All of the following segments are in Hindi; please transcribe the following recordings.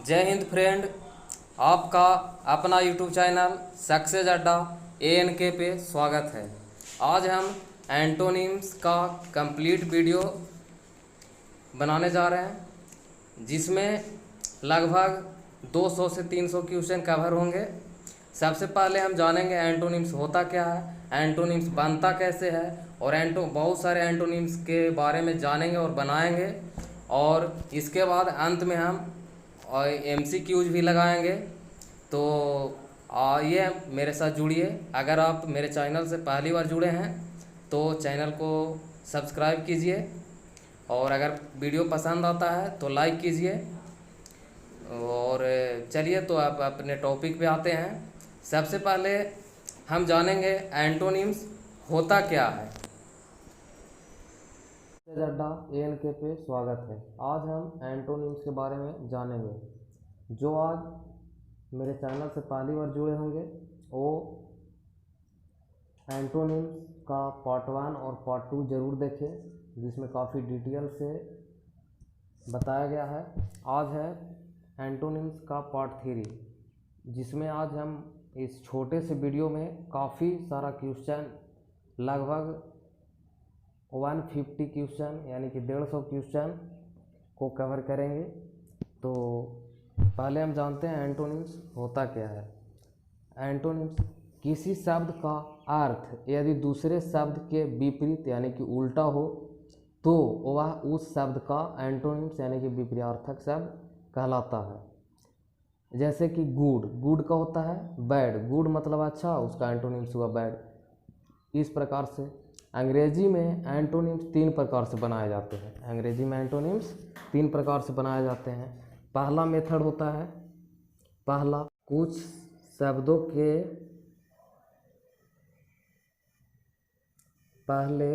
जय हिंद फ्रेंड। आपका अपना यूट्यूब चैनल सक्सेस अड्डा ANK पे स्वागत है। आज हम एंटोनिम्स का कंप्लीट वीडियो बनाने जा रहे हैं, जिसमें लगभग 200 से 300 क्वेश्चन कवर होंगे। सबसे पहले हम जानेंगे एंटोनिम्स होता क्या है, एंटोनिम्स बनता कैसे है, और बहुत सारे एंटोनिम्स के बारे में जानेंगे और बनाएंगे। और इसके बाद अंत में हम MCQs भी लगाएंगे। तो आइए मेरे साथ जुड़िए। अगर आप मेरे चैनल से पहली बार जुड़े हैं तो चैनल को सब्सक्राइब कीजिए, और अगर वीडियो पसंद आता है तो लाइक कीजिए। और चलिए तो आप अपने टॉपिक पे आते हैं। सबसे पहले हम जानेंगे एंटोनिम्स होता क्या है। अड्डा ANK पे स्वागत है। आज हम एंटोनिम्स के बारे में जानेंगे। जो आज मेरे चैनल से पहली बार जुड़े होंगे वो एंटोनिम्स का पार्ट 1 और पार्ट 2 ज़रूर देखें, जिसमें काफ़ी डिटेल से बताया गया है। आज है एंटोनिम्स का पार्ट 3, जिसमें आज हम इस छोटे से वीडियो में काफ़ी सारा क्वेश्चन, लगभग 150 क्वेश्चन यानी कि 150 क्वेश्चन को कवर करेंगे। तो पहले हम जानते हैं एंटोनिम्स होता क्या है। एंटोनिम्स किसी शब्द का अर्थ यदि दूसरे शब्द के विपरीत यानी कि उल्टा हो तो वह उस शब्द का एंटोनिम्स यानी कि विपरीतार्थक शब्द कहलाता है। जैसे कि गुड, गुड का होता है बैड, गुड मतलब अच्छा, उसका एंटोनिम्स हुआ बैड। इस प्रकार से अंग्रेजी में एंटोनिम्स 3 प्रकार से बनाए जाते हैं। अंग्रेजी में एंटोनिम्स 3 प्रकार से बनाए जाते हैं। पहला मेथड होता है, पहला कुछ शब्दों के पहले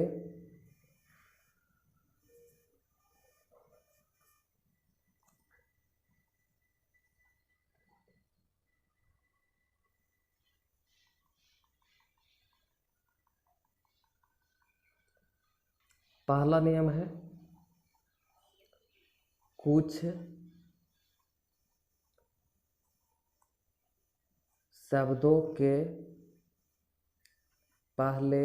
पहला नियम है कुछ शब्दों के पहले,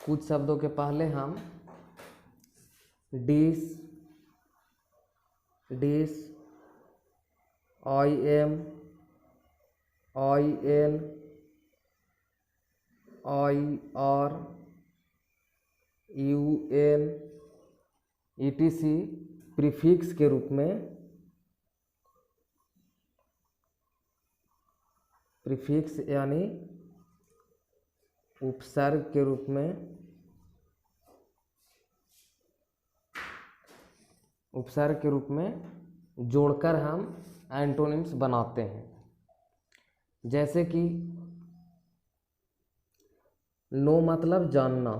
कुछ शब्दों के पहले हम dis, dis, IM, IN, IR, UN, ETC prefix के रूप में, प्रीफिक्स यानी उपसर्ग के रूप में, उपसर्ग के रूप में जोड़कर हम एंटोनिम्स बनाते हैं। जैसे कि नो मतलब जानना,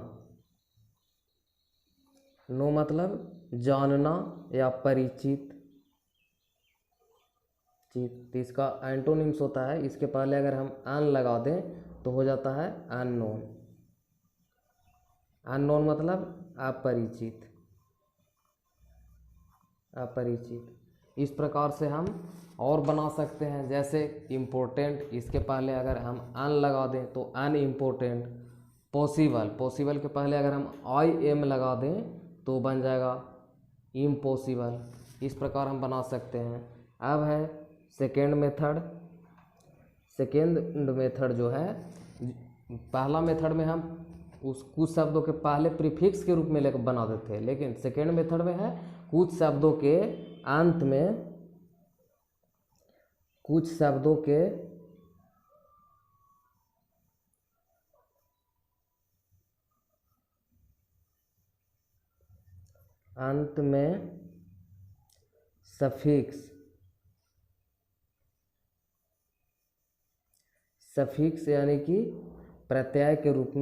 नो मतलब जानना या परिचित, तो इसका एंटोनिम्स होता है, इसके पहले अगर हम अन लगा दें तो हो जाता है अननोन। अननोन मतलब अपरिचित, अपरिचित। इस प्रकार से हम और बना सकते हैं। जैसे इम्पोर्टेंट, इसके पहले अगर हम अन लगा दें तो अनइम्पोर्टेंट। पॉसिबल, पॉसिबल के पहले अगर हम IM लगा दें तो बन जाएगा इम्पॉसिबल। इस प्रकार हम बना सकते हैं। अब है सेकेंड मेथड। सेकेंड मेथड जो है, पहला मेथड में हम उस कुछ शब्दों के पहले प्रीफिक्स के रूप में लेकर बना देते हैं, लेकिन सेकेंड मेथड में है कुछ शब्दों के अंत में, कुछ शब्दों के अंत में सफिक्स, सफिक्स यानी कि प्रत्यय के रूप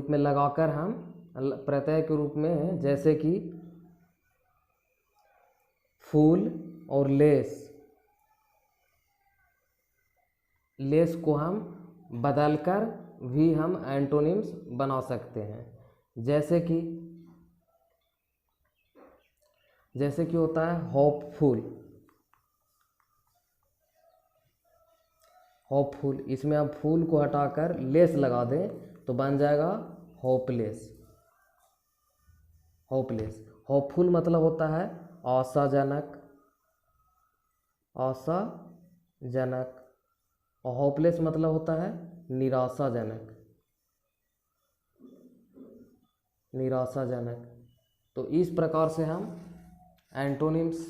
में लगाकर हम प्रत्यय के रूप में, जैसे कि फूल और लेस, लेस को हम बदलकर भी हम एंटोनिम्स बना सकते हैं। जैसे कि जैसे कि होता है होपफुल, होपफुल, इसमें आप फूल को हटाकर लेस लगा दें तो बन जाएगा होपलेस, होपलेस। होपफुल मतलब होता है आशाजनक, आशाजनक, और होपलेस मतलब होता है निराशाजनक, निराशाजनक। तो इस प्रकार से हम एंटोनिम्स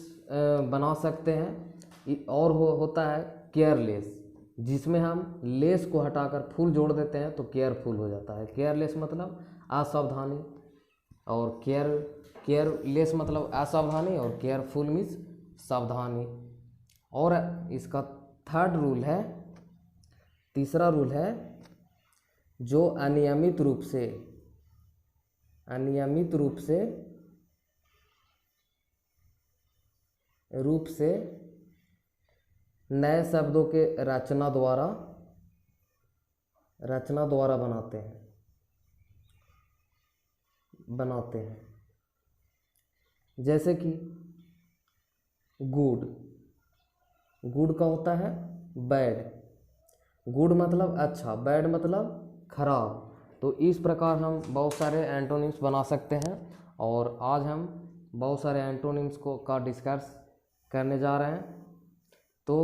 बना सकते हैं। और होता है केयरलेस, जिसमें हम लेस को हटाकर फुल जोड़ देते हैं तो केयरफुल हो जाता है। केयरलेस मतलब असावधानी, और केयरलेस मतलब असावधानी, और केयरफुल मीन्स सावधानी। और इसका थर्ड रूल है, तीसरा रूल है, जो अनियमित रूप से, अनियमित रूप से नए शब्दों के रचना द्वारा बनाते हैं। जैसे कि गुड, गुड का होता है बैड, गुड मतलब अच्छा, बैड मतलब खराब। तो इस प्रकार हम बहुत सारे एंटोनिम्स बना सकते हैं, और आज हम बहुत सारे एंटोनिम्स का डिस्कस करने जा रहे हैं। तो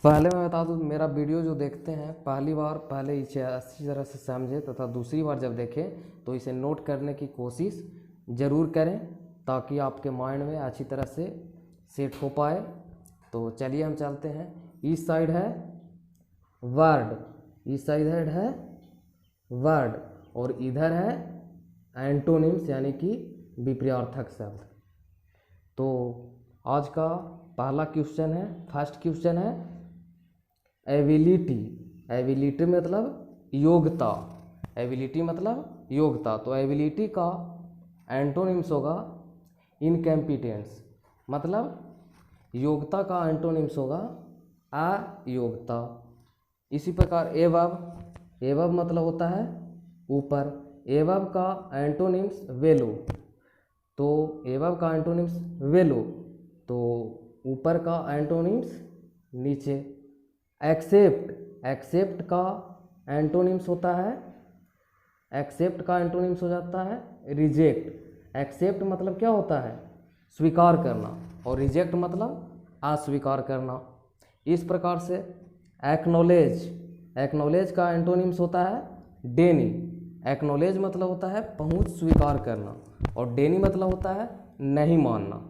पहले मैं बता दूं, मेरा वीडियो जो देखते हैं पहली बार, पहले इसे अच्छी तरह से समझे, तथा दूसरी बार जब देखें तो इसे नोट करने की कोशिश ज़रूर करें, ताकि आपके माइंड में अच्छी तरह से सेट हो पाए। तो चलिए हम चलते हैं। इस साइड है वर्ड, इस साइड है वर्ड, और इधर है एंटोनिम्स यानी कि विपरीतार्थक शब्द। तो आज का पहला क्वेश्चन है, फर्स्ट क्वेश्चन है एबिलिटी। एबिलिटी मतलब योग्यता, एबिलिटी मतलब योग्यता। तो एबिलिटी का एंटोनिम्स होगा इनकम्पिटेंस, मतलब योग्यता का एंटोनिम्स होगा अयोग्यता। इसी प्रकार एवब, एवब मतलब होता है ऊपर, एवब का एंटोनिम्स वेलो। तो एवब का एंटोनिम्स वेलो, तो ऊपर का एंटोनिम्स नीचे। एक्सेप्ट, एक्सेप्ट का एंटोनिम्स होता है, एक्सेप्ट का एंटोनिम्स हो जाता है रिजेक्ट। एक्सेप्ट मतलब क्या होता है, स्वीकार करना, और रिजेक्ट मतलब अस्वीकार करना। इस प्रकार से एक्नॉलेज, एक्नॉलेज का एंटोनिम्स होता है डेनी। एक्नॉलेज मतलब होता है पहुंच स्वीकार करना, और डेनी मतलब होता है नहीं मानना।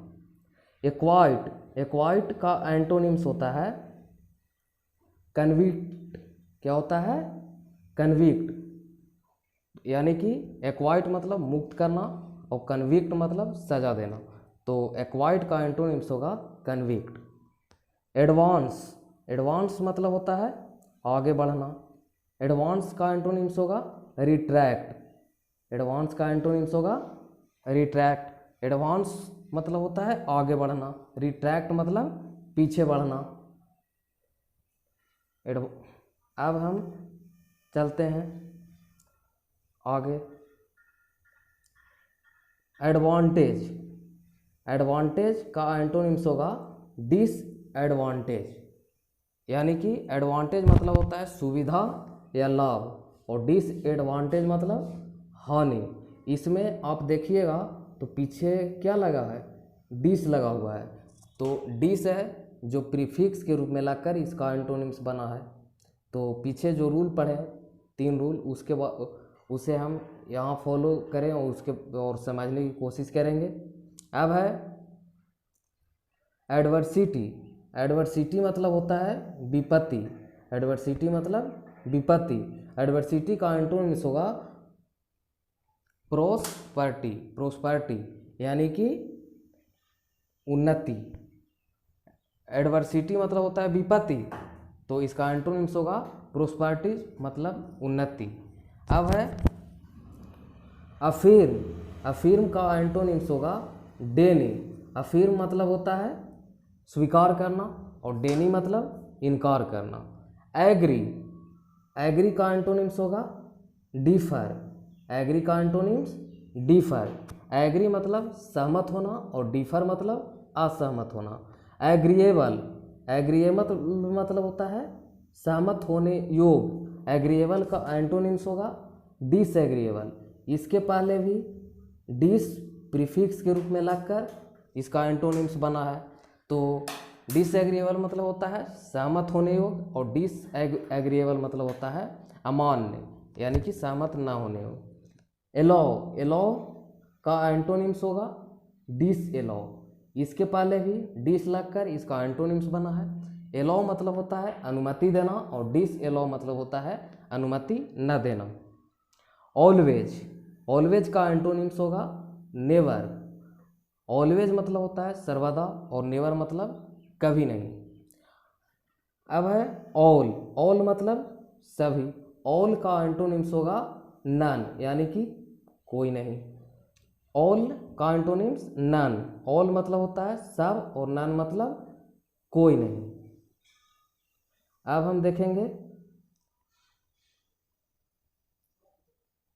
एक्वाइट, एक्वाइट का एंटोनिम्स होता है कन्विक्ट। क्या होता है, कन्विक्ट, यानी कि एक्वाइट मतलब मुक्त करना, और कन्विक्ट मतलब सजा देना। तो एक्वाइट का एंटोनिम्स होगा कन्विक्ट। एडवांस, एडवांस मतलब होता है आगे बढ़ना। एडवांस का एंटोनिम्स होगा रिट्रैक्ट, एडवांस का एंटोनिम्स होगा रिट्रैक्ट। एडवांस मतलब होता है आगे बढ़ना, रिट्रैक्ट मतलब पीछे बढ़ना। अब हम चलते हैं आगे। एडवांटेज, एडवांटेज का एंटोनिम्स होगा डिसएडवांटेज, यानी कि एडवांटेज मतलब होता है सुविधा या लाभ, और डिसएडवांटेज मतलब हानि। इसमें आप देखिएगा तो पीछे क्या लगा है, डिस लगा हुआ है। तो डिस है जो प्रीफिक्स के रूप में लाकर इसका एंटोनिम्स बना है। तो पीछे जो रूल पढ़े 3 रूल, उसके बाद उसे हम यहाँ फॉलो करें और उसके और समझने की कोशिश करेंगे। अब है एडवर्सिटी। एडवर्सिटी मतलब होता है विपत्ति, एडवर्सिटी मतलब विपत्ति। एडवर्सिटी का एंटोनिम्स होगा प्रोस्पर्टी, प्रोस्पर्टी यानी कि उन्नति। एडवर्सिटी मतलब होता है विपत्ति, तो इसका एंटोनिम्स होगा प्रोस्पर्टी मतलब उन्नति। अब है अफिर्म, अफिर्म का एंटोनिम्स होगा डेनी। अफिर्म मतलब होता है स्वीकार करना, और डेनी मतलब इनकार करना। एग्री, एग्री का एंटोनिम्स होगा डिफर, एग्री का एंटोनिम्स डिफर। एग्री मतलब सहमत होना और डिफर मतलब असहमत होना। एग्रीएबल, एग्रीएबल मतलब होता है सहमत होने योग। एग्रीएबल का एंटोनिम्स होगा डिसएग्रीएबल। इसके पहले भी डिस प्रीफिक्स के रूप में लगकर इसका एंटोनिम्स बना है। तो डिसएग्रीएबल मतलब होता है सहमत होने योग और डिसएग्रीएबल मतलब होता है अमान्य, यानी कि सहमत ना होने योग। एलाउ, एलाउ का एंटोनिम्स होगा डिसएलाउ। इसके पहले भी डिस लगकर इसका एंटोनिम्स बना है। एलाउ मतलब होता है अनुमति देना और डिसएलाउ मतलब होता है अनुमति न देना। ऑलवेज, ऑलवेज का एंटोनिम्स होगा नेवर। ऑलवेज मतलब होता है सर्वदा और नेवर मतलब कभी नहीं। अब है ऑल, ऑल मतलब सभी। ऑल का एंटोनिम्स होगा नन, यानी कि कोई नहीं। ऑल का एंटोनिम्स नन। ऑल मतलब होता है सब और नन मतलब कोई नहीं। अब हम देखेंगे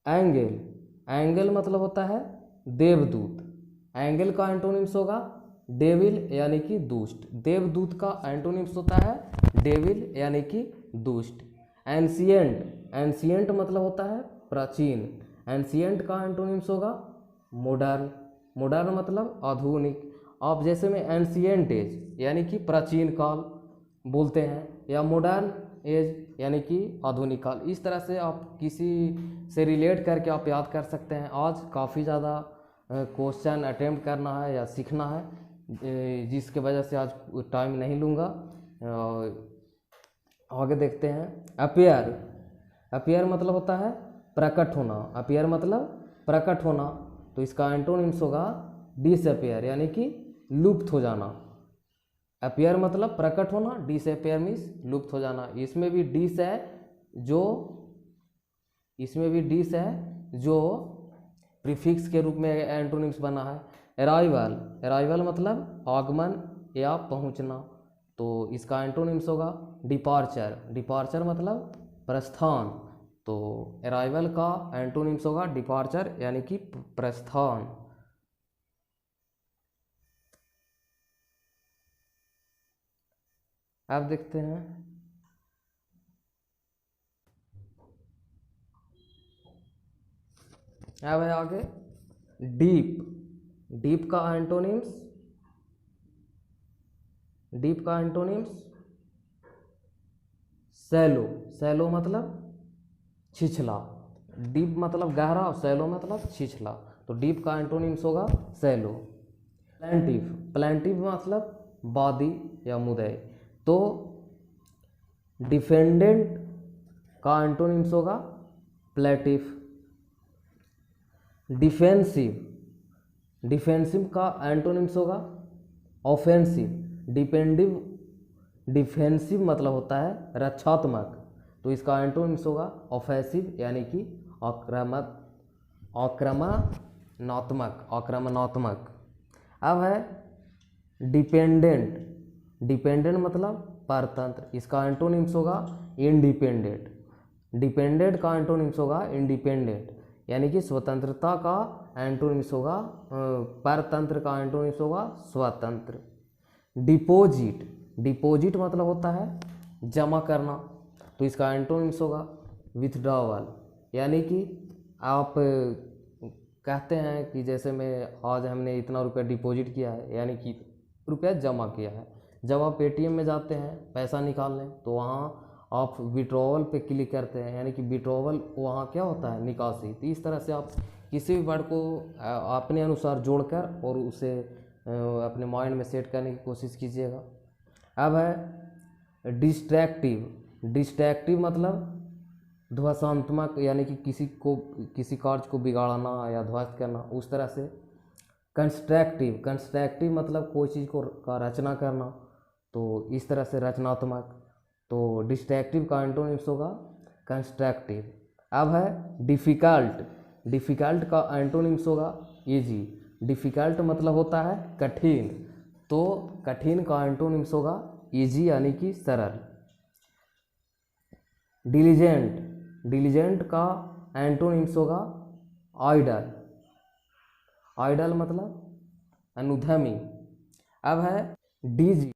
एंगल। एंगल मतलब होता है देवदूत। एंगल का एंटोनिम्स होगा डेविल, यानी कि दुष्ट। देवदूत का एंटोनिम्स होता है डेविल, यानी कि दुष्ट। एंशियंट, एंशियंट मतलब होता है प्राचीन। एंशियंट का एंटोनिम्स होगा मॉडर्न। मॉडर्न मतलब आधुनिक। आप जैसे में एंशियंट एज यानी कि प्राचीन काल बोलते हैं, या मॉडर्न एज यानी कि आधुनिक काल। इस तरह से आप किसी से रिलेट करके आप याद कर सकते हैं। आज काफ़ी ज़्यादा क्वेश्चन अटेम्प्ट करना है या सीखना है, जिसके वजह से आज टाइम नहीं लूँगा। आगे देखते हैं अपीयर। अपीयर मतलब होता है प्रकट होना। अपीयर मतलब प्रकट होना। तो इसका एंटोनिम्स होगा डिसअपीयर, यानी कि लुप्त हो जाना। अपीयर मतलब प्रकट होना, डिसअपीयर मीन्स लुप्त हो जाना। इसमें भी डिस है जो प्रीफिक्स के रूप में एंटोनिम्स बना है। अराइवल, अराइवल मतलब आगमन या पहुंचना। तो इसका एंटोनिम्स होगा डिपार्चर। डिपार्चर मतलब प्रस्थान। तो अराइवल का एंटोनिम्स होगा डिपार्चर, यानी कि प्रस्थान। अब देखते हैं अब है आगे डीप। डीप का एंटोनिम्स सैलो। सैलो मतलब छिछला। डीप मतलब गहरा और सैलो मतलब छिछला। तो डीप का एंटोनिम्स होगा सैलो। प्लेंटिव, प्लेंटिव मतलब वादी या मुदई। तो डिफेंडेंट का एंटोनिम्स होगा प्लेटिव। डिफेंसिव, डिफेंसिव का एंटोनिम्स होगा ऑफेंसिव। डिफेंसिव मतलब होता है रक्षात्मक। तो इसका एंटोनिम्स होगा ऑफेंसिव, यानी कि आक्रमणात्मक। अब है डिपेंडेंट। डिपेंडेंट मतलब परतंत्र। इसका एंटोनिम्स होगा इंडिपेंडेंट। डिपेंडेंट का एंटोनिम्स होगा इंडिपेंडेंट, यानी कि स्वतंत्रता का एंटोनिम्स होगा परतंत्र का एंटोनिम्स होगा स्वतंत्र। डिपॉजिट, डिपॉजिट मतलब होता है जमा करना। तो इसका एंटोनिम्स होगा विथड्रॉवल, यानी कि आप कहते हैं कि जैसे मैं आज हमने इतना रुपया डिपॉजिट किया है, यानी कि रुपया जमा किया है। जब आप पेटीएम में जाते हैं पैसा निकालने, तो वहाँ आप विड्रॉवल पे क्लिक करते हैं, यानी कि विड्रॉवल वहाँ क्या होता है निकासी। तो इस तरह से आप किसी भी वर्ड को अपने अनुसार जोड़कर और उसे अपने माइंड में सेट करने की कोशिश कीजिएगा। अब है डिस्ट्रैक्टिव। डिस्ट्रैक्टिव मतलब ध्वंसात्मक, यानी कि किसी कार्य को बिगाड़ना या ध्वस्त करना, उस तरह से। कंस्ट्रक्टिव, कंस्ट्रक्टिव मतलब कोई चीज़ को का रचना करना, तो इस तरह से रचनात्मक। तो डिस्ट्रैक्टिव का एंटोनिम्स होगा कंस्ट्रक्टिव। अब है डिफ़िकल्ट। डिफ़िकल्ट का एंटोनिम्स होगा ईजी। डिफ़िकल्ट मतलब होता है कठिन, तो कठिन का एंटोनिम्स होगा ईजी, यानी कि सरल। डिलीजेंट, डिलीजेंट का एंटोनिम्स होगा आइडल। आइडल मतलब अनुधर्मी। अब है डिजीज।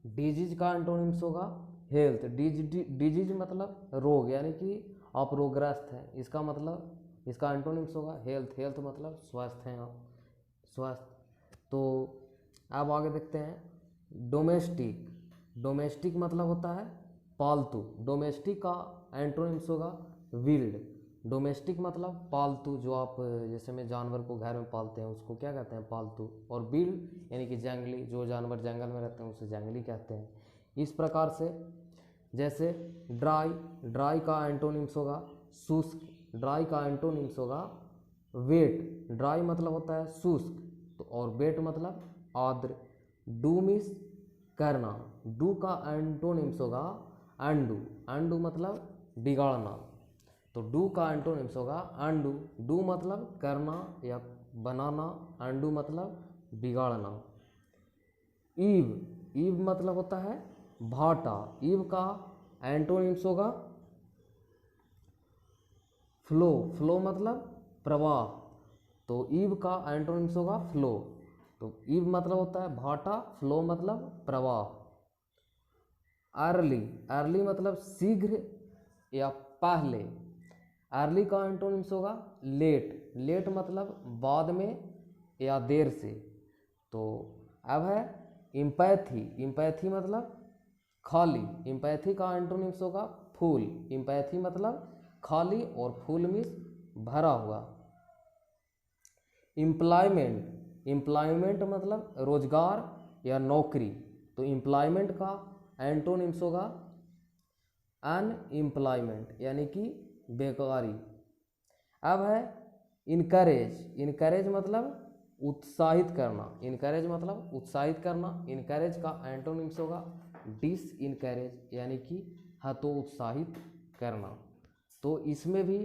डिजीज का एंटोनिम्स होगा हेल्थ। डिजीज मतलब रोग, यानी कि आप रोगग्रस्त हैं, इसका मतलब इसका एंटोनिम्स होगा हेल्थ। हेल्थ मतलब स्वस्थ हैं आप, स्वस्थ। तो अब आगे देखते हैं डोमेस्टिक। डोमेस्टिक मतलब होता है पालतू। डोमेस्टिक का एंटोनिम्स होगा विल्ड। डोमेस्टिक मतलब पालतू, जो आप जैसे में जानवर को घर में पालते हैं उसको क्या कहते हैं, पालतू। और विल्ड यानी कि जंगली, जो जानवर जंगल में रहते हैं उसे जंगली कहते हैं। इस प्रकार से जैसे ड्राई, ड्राई का एंटोनिम्स होगा शुष्क। ड्राई का एंटोनिम्स होगा वेट। ड्राई मतलब होता है शुष्क, तो और वेट मतलब आर्द्र। डू मीन्स करना। डू का एंटोनिम्स होगा अंडू। अंडू मतलब बिगाड़ना, तो डू का एंटोनिम्स होगा अंडू। डू मतलब करना या बनाना, अंडू मतलब बिगाड़ना। ईव, ईव मतलब होता है भाटा। ईव का एंटोनिम्स होगा फ्लो। फ्लो मतलब प्रवाह, तो ईव का एंटोनिम्स होगा फ्लो। तो ईव मतलब होता है भाटा, फ्लो मतलब प्रवाह। अर्ली, अर्ली मतलब शीघ्र या पहले। अर्ली का एंटोनिम्स होगा लेट। लेट मतलब बाद में या देर से। तो अब है इम्पैथी। इम्पैथी मतलब खाली। इम्पैथी का एंटोनिम्स होगा फूल। इम्पैथी मतलब खाली और फूल मीन्स भरा हुआ। एम्प्लॉयमेंट, एम्प्लॉयमेंट मतलब रोजगार या नौकरी, तो एम्प्लॉयमेंट का एंटोनिम्स होगा अनएम्प्लॉयमेंट यानी कि बेकारी। अब है इनकरेज। इनकरेज मतलब उत्साहित करना। इनकरेज मतलब उत्साहित करना। इनकरेज का एंटोनिम्स होगा डिस इनकरेज यानी कि हतोत्साहित करना। तो इसमें भी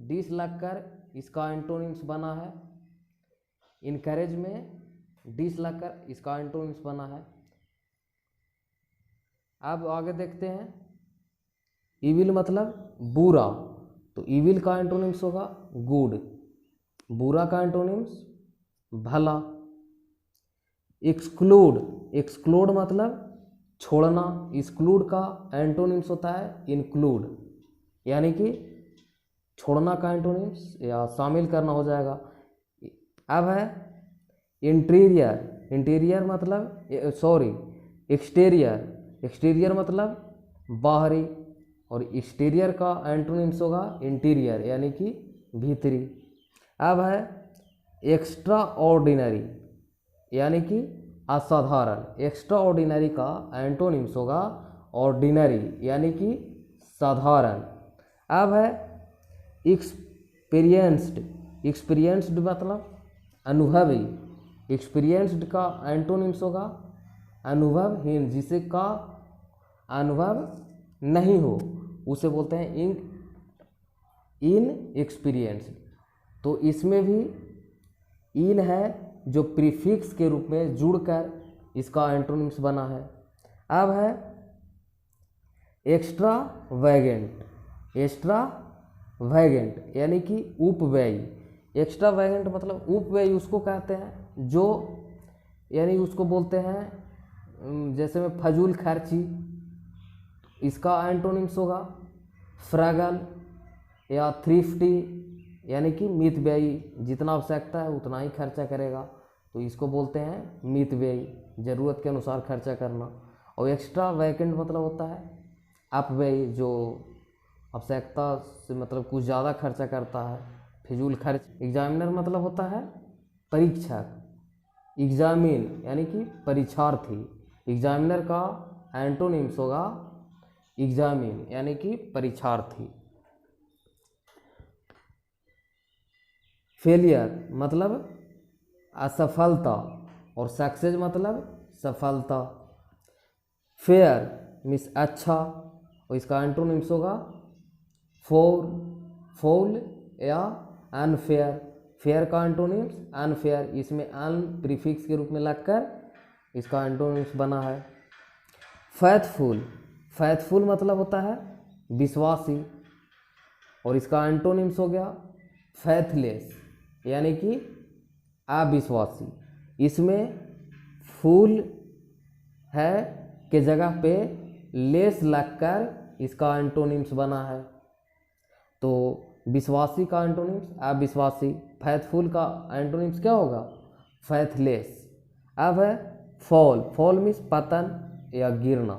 डिस लगकर इसका एंटोनिम्स बना है। इनकरेज में डिस लगकर इसका एंटोनिम्स बना है। अब आगे देखते हैं इविल मतलब बुरा, तो इविल का एंटोनिम्स होगा गुड। बुरा का एंटोनिम्स भला। एक्सक्लूड, एक्सक्लूड मतलब छोड़ना। एक्सक्लूड का एंटोनिम्स होता है इंक्लूड, यानी कि छोड़ना का एंटोनिम्स या शामिल करना हो जाएगा। अब है इंटीरियर। इंटीरियर मतलब एक्सटीरियर। एक्सटीरियर मतलब बाहरी, और एक्सटीरियर का एंटोनिम्स होगा इंटीरियर यानी कि भीतरी। अब है एक्स्ट्रा ऑर्डिनरी यानी कि असाधारण। एक्स्ट्रा ऑर्डिनरी का एंटोनिम्स होगा ऑर्डिनरी यानी कि साधारण। अब है एक्सपीरियंस्ड। एक्सपीरियंस्ड मतलब अनुभवी। एक्सपीरियंस्ड का एंटोनिम्स होगा अनुभवहीन। जिसे का अनुभव नहीं हो उसे बोलते हैं इन एक्सपीरियंस्ड। तो इसमें भी इन है जो प्रीफिक्स के रूप में जुड़कर इसका एंटोनिम्स बना है। अब है एक्स्ट्रा वैगेंट। एक्स्ट्रा वैगेंट यानी कि उपव्ययी। एक्स्ट्रा वैगेंट मतलब उपव्ययी उसको कहते हैं जो, यानी उसको बोलते हैं जैसे में फजूल खर्ची, इसका एंटोनिम्स होगा फ्रैगल या थ्रिफ्टी यानी कि मितव्ययी। जितना आवश्यकता है उतना ही खर्चा करेगा, तो इसको बोलते हैं मितव्ययी, ज़रूरत के अनुसार खर्चा करना। और एक्स्ट्रा वैकेंट मतलब होता है अपव्ययी, जो आवश्यकता से मतलब कुछ ज़्यादा खर्चा करता है, फिजूल खर्च। एग्जामिनर मतलब होता है परीक्षक। एग्जामिन यानी कि परीक्षार्थी। एग्जामिनर का एंटोनिम्स होगा एग्जामिन यानी कि परीक्षार्थी। फेलियर मतलब असफलता, और सक्सेस मतलब सफलता। फेयर मीन्स अच्छा, और इसका एंटोनिम्स होगा फॉल या अनफेयर। फेयर का एंटोनिम्स अनफेयर, इसमें अन प्रीफिक्स के रूप में लगकर इसका एंटोनिम्स बना है। फैथफुल, फैथफुल मतलब होता है विश्वासी, और इसका एंटोनिम्स हो गया फैथलेस यानी कि अविश्वासी। इसमें फूल है के जगह पे लेस लगकर इसका एंटोनिम्स बना है। तो विश्वासी का एंटोनिम्स अविश्वासी, फैथफुल का एंटोनिम्स क्या होगा? फैथलेस। अब है फॉल, फॉल मीन्स पतन या गिरना,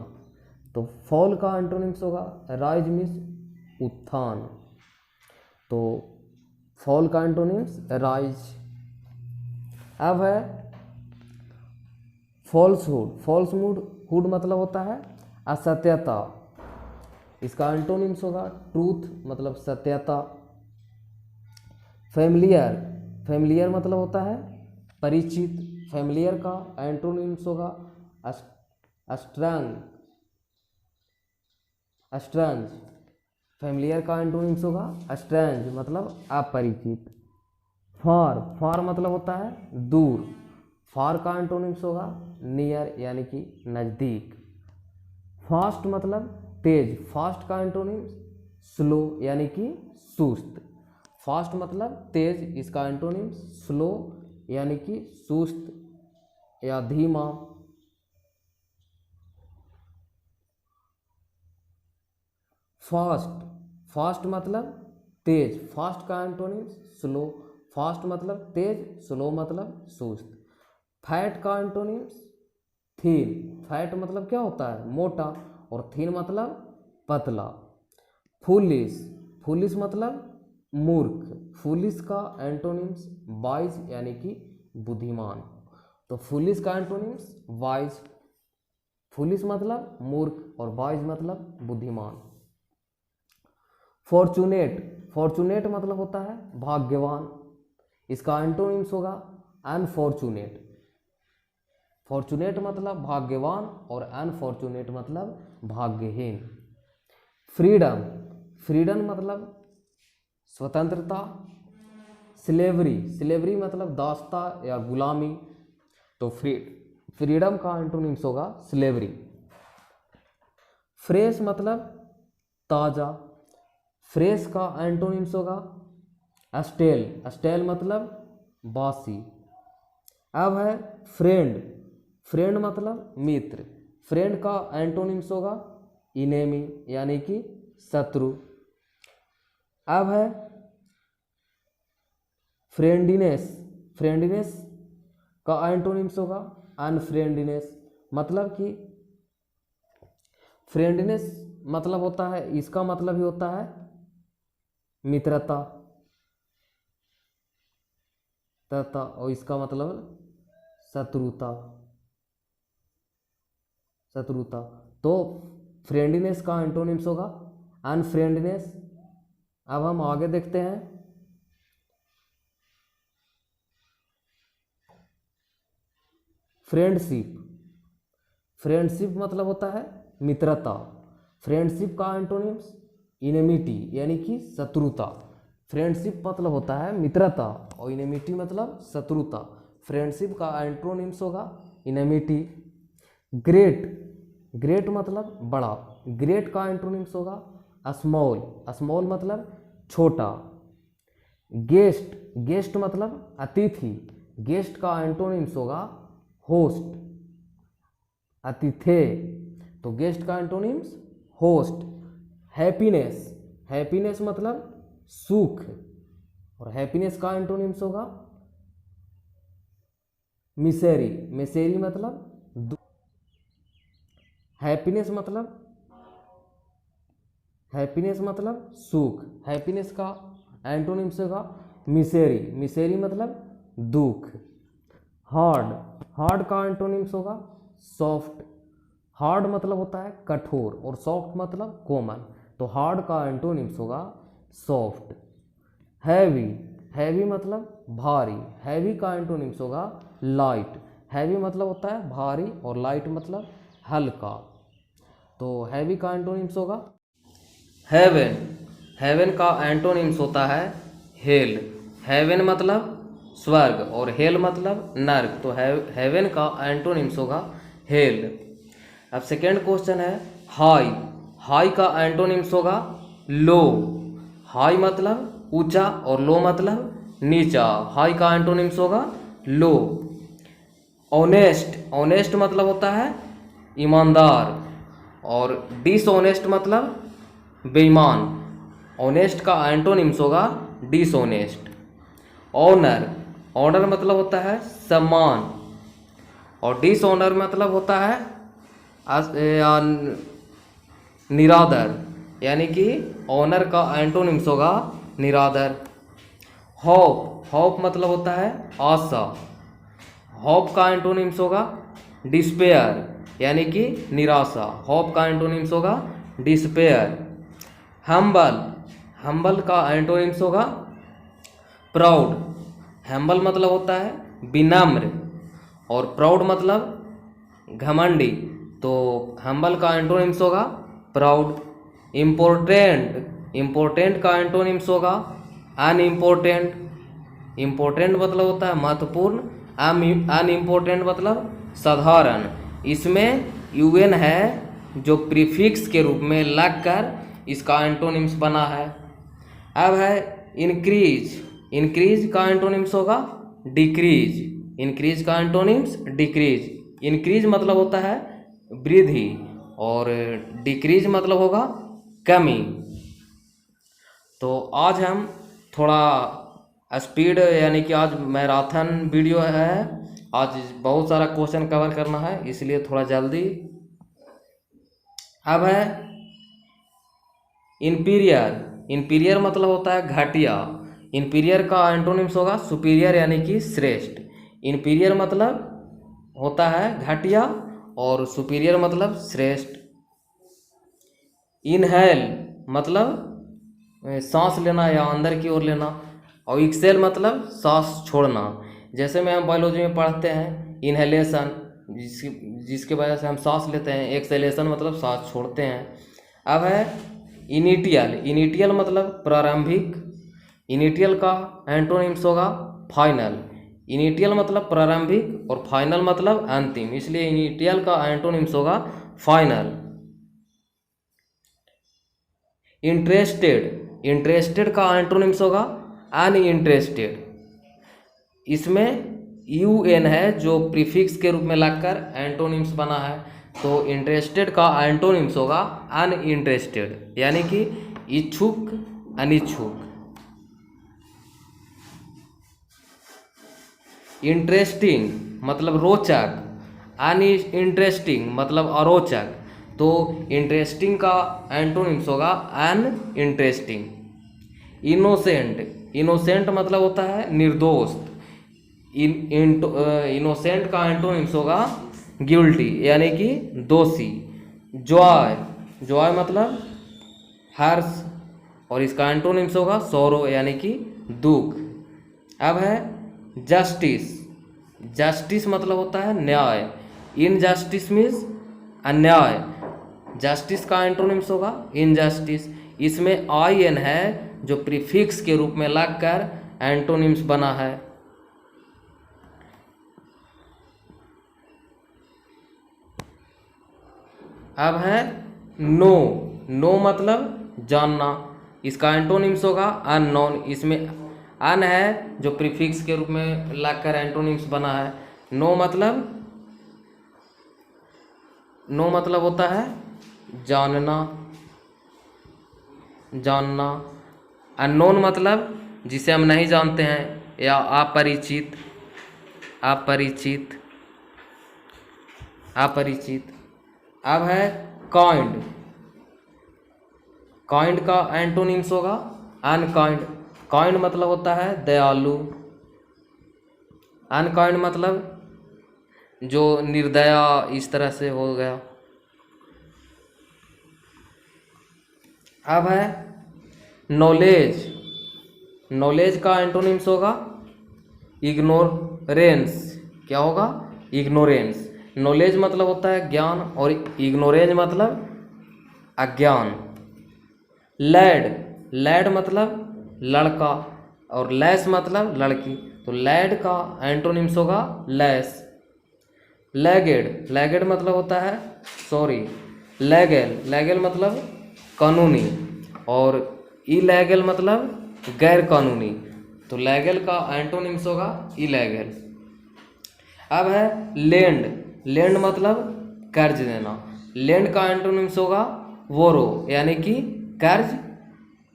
तो फॉल का एंटोनिम्स होगा राइज मीन्स उत्थान, तो फॉल का एंटोनिम्स राइज। अब है फॉल्सहुड, फॉल्सहुड मतलब होता है असत्यता, इसका एंटोनिम्स होगा ट्रूथ मतलब सत्यता। फैमिलियर, फैमिलियर मतलब होता है परिचित, फैमिलियर का एंटोनिम्स होगा अस्ट्रंग, अस्ट्रंज। फैमिलियर का एंटोनिम्स होगा अस्ट्रंज मतलब अपरिचित। फार, फार मतलब होता है दूर, फार का एंटोनिम्स होगा नियर यानी कि नज़दीक। फास्ट मतलब तेज, फास्ट का एंटोनिम्स स्लो यानी कि सुस्त। फास्ट मतलब तेज, इसका एंटोनिम्स स्लो यानी कि सुस्त या धीमा। फास्ट, फास्ट मतलब तेज, फास्ट का एंटोनिम्स स्लो, फास्ट मतलब तेज, स्लो मतलब सुस्त। फैट का एंटोनिम्स थीन, फैट मतलब क्या होता है? मोटा, और थीन मतलब पतला। फुलिश, फुलिश मतलब मूर्ख, फुलिश का एंटोनिम्स वाइज यानी कि बुद्धिमान, तो फुलिश का एंटोनिम्स वाइज। फुलिश मतलब मूर्ख और वाइज मतलब बुद्धिमान। फॉर्चुनेट, फॉर्चुनेट मतलब होता है भाग्यवान, इसका एंटोनिम्स होगा अनफॉर्चुनेट। फॉर्चुनेट मतलब भाग्यवान और अनफॉर्चुनेट मतलब भाग्यहीन। फ्रीडम, फ्रीडम मतलब स्वतंत्रता। स्लेवरी, स्लेवरी मतलब दासता या गुलामी, तो फ्रीडम का एंटोनिम्स होगा स्लेवरी। फ्रेश मतलब ताज़ा, फ्रेश का एंटोनिम्स होगा स्टेल, स्टेल मतलब बासी। अब है फ्रेंड, फ्रेंड मतलब मित्र, फ्रेंड का एंटोनिम्स होगा इनेमी यानी कि शत्रु। अब है फ्रेंडनेस, फ्रेंडनेस का एंटोनिम्स होगा अनफ्रेंडनेस, मतलब कि फ्रेंडनेस मतलब होता है, इसका मतलब ही होता है मित्रता तथा, और इसका मतलब शत्रुता, शत्रुता। तो फ्रेंडनेस का एंटोनिम्स होगा अनफ्रेंडनेस। अब हम आगे देखते हैं फ्रेंडशिप, फ्रेंडशिप मतलब होता है मित्रता, फ्रेंडशिप का एंटोनिम्स इनेमिटी यानी कि शत्रुता। फ्रेंडशिप मतलब होता है मित्रता और इनेमिटी मतलब शत्रुता, फ्रेंडशिप का एंटोनिम्स होगा इनेमिटी। ग्रेट, ग्रेट मतलब बड़ा, ग्रेट का एंटोनिम्स होगा स्मॉल, स्मॉल मतलब छोटा। गेस्ट, गेस्ट मतलब अतिथि, गेस्ट का एंटोनिम्स होगा होस्ट, अतिथि, तो गेस्ट का एंटोनिम्स होस्ट। हैप्पीनेस, हैप्पीनेस मतलब सुख, और हैप्पीनेस का एंटोनिम्स होगा मिसेरी, मिसेरी मतलब दुख। हैप्पीनेस मतलब, हैप्पीनेस मतलब सुख, हैप्पीनेस का एंटोनिम्स होगा मिसेरी, मिसेरी मतलब दुख। हार्ड, हार्ड का एंटोनिम्स होगा सॉफ्ट, हार्ड मतलब होता है कठोर और सॉफ्ट मतलब कोमल, तो हार्ड का एंटोनिम्स होगा सॉफ्ट। हैवी, हैवी मतलब भारी, हैवी का एंटोनिम्स होगा लाइट, हैवी मतलब होता है भारी और लाइट मतलब हल्का, तो हैवी का एंटोनिम्स होगा हेवन, हेवन का एंटोनिम्स होता है हेल, हेवन मतलब स्वर्ग और हेल मतलब नर्क, तो हेवन का एंटोनिम्स होगा हेल। अब सेकेंड क्वेश्चन है हाई, हाई का एंटोनिम्स होगा लो, हाई मतलब ऊंचा और लो मतलब नीचा। हाई का एंटोनिम्स होगा लो। ऑनेस्ट, ऑनेस्ट मतलब होता है ईमानदार, और डिसऑनेस्ट मतलब बेईमान। ऑनेस्ट का एंटोनिम्स होगा डिसऑनेस्ट। ऑनर, ऑनर मतलब होता है सम्मान, और डिसऑनर मतलब होता है निरादर, यानी कि ऑनर का एंटोनिम्स होगा निरादर। होप, होप मतलब होता है आशा। होप का एंटोनिम्स होगा डिस्पेयर, यानी कि निराशा। होप का एंटोनिम्स होगा डिस्पेयर। हम्बल, हम्बल का एंटोनिम्स होगा प्राउड। हम्बल मतलब होता है विनम्र, और प्राउड मतलब घमंडी। तो हम्बल का एंटोनिम्स होगा प्राउड। इम्पोर्टेंट, इम्पोर्टेंट का एंटोनिम्स होगा अनइम्पोर्टेंट। इम्पोर्टेंट मतलब होता है महत्वपूर्ण, अनइम्पोर्टेंट मतलब साधारण। इसमें यूएन है जो प्रीफिक्स के रूप में लगकर इसका एंटोनिम्स बना है। अब है इंक्रीज, इंक्रीज का एंटोनिम्स होगा डिक्रीज। इंक्रीज का एंटोनिम्स डिक्रीज। इंक्रीज मतलब होता है वृद्धि, और डिक्रीज मतलब होगा कमी। तो आज हम थोड़ा स्पीड, यानी कि आज मैराथन वीडियो है, आज बहुत सारा क्वेश्चन कवर करना है, इसलिए थोड़ा जल्दी। अब है इंपीरियर, इंपीरियर मतलब होता है घटिया। इंपीरियर का एंटोनिम्स होगा सुपीरियर, यानी कि श्रेष्ठ। इंपीरियर मतलब होता है घटिया, और सुपीरियर मतलब श्रेष्ठ। इनहेल मतलब सांस लेना या अंदर की ओर लेना, और एक्सेल मतलब सांस छोड़ना। जैसे में हम बायोलॉजी में पढ़ते हैं इनहेलेशन, जिसके वजह से हम सांस लेते हैं। एक्सेलेशन मतलब सांस छोड़ते हैं। अब है इनिटियल, इनिटियल मतलब प्रारंभिक। इनिटियल का एंटोनिम्स होगा फाइनल। इनिटियल मतलब प्रारंभिक, और फाइनल मतलब अंतिम, इसलिए इनिटियल का एंटोनिम्स होगा फाइनल। इंटरेस्टेड, इंटरेस्टेड का एंटोनिम्स होगा अनइंटरेस्टेड। इसमें यूएन है जो प्रीफिक्स के रूप में लगकर एंटोनिम्स बना है। तो इंटरेस्टेड का एंटोनिम्स होगा अनइंटरेस्टेड, यानी कि इच्छुक, अनिच्छुक। इंटरेस्टिंग मतलब रोचक, अनइंटरेस्टिंग मतलब अरोचक। तो इंटरेस्टिंग का एंटोनिम्स होगा अनइंटरेस्टिंग। इनोसेंट, इनोसेंट मतलब होता है निर्दोष। इनोसेंट का एंटोनिम्स होगा गिल्टी, यानी कि दोषी। जॉय, जॉय मतलब हर्ष, और इसका एंटोनिम्स होगा सौरो, यानी कि दुख। अब है जस्टिस, जस्टिस मतलब होता है न्याय। इनजस्टिस मीन्स अन्याय। जस्टिस का एंटोनिम्स होगा इनजस्टिस। इसमें आई एन है जो प्रीफिक्स के रूप में लगकर एंटोनिम्स बना है। अब है नो, नो मतलब जानना। इसका एंटोनिम्स होगा अननोन। इसमें अन है जो प्रीफिक्स के रूप में लगकर एंटोनिम्स बना है। नो मतलब, नो मतलब होता है जानना, जानना। अननोन मतलब जिसे हम नहीं जानते हैं, या अपरिचित, अपरिचित, अपरिचित। अब है काइंड, काइंड का एंटोनिम्स होगा अनकाइंड। काइंड मतलब होता है दयालु। अनकाइंड मतलब जो निर्दया, इस तरह से हो गया। अब है नॉलेज, नॉलेज का एंटोनिम्स होगा इग्नोरेंस। क्या होगा? इग्नोरेंस। नॉलेज मतलब होता है ज्ञान, और इग्नोरेंस मतलब अज्ञान। लैड, लैड मतलब लड़का, और लैस मतलब लड़की। तो लैड का एंटोनिम्स होगा लैस। लैगेड, लैगेड मतलब होता है सॉरी। लैगेल, लैगेल मतलब कानूनी, और इलैगल मतलब गैर कानूनी, तो लीगल का एंटोनिम्स होगा इलीगल। अब है लैंड, लैंड मतलब कर्ज देना, लैंड का एंटोनिम्स होगा बोरो यानी कि कर्ज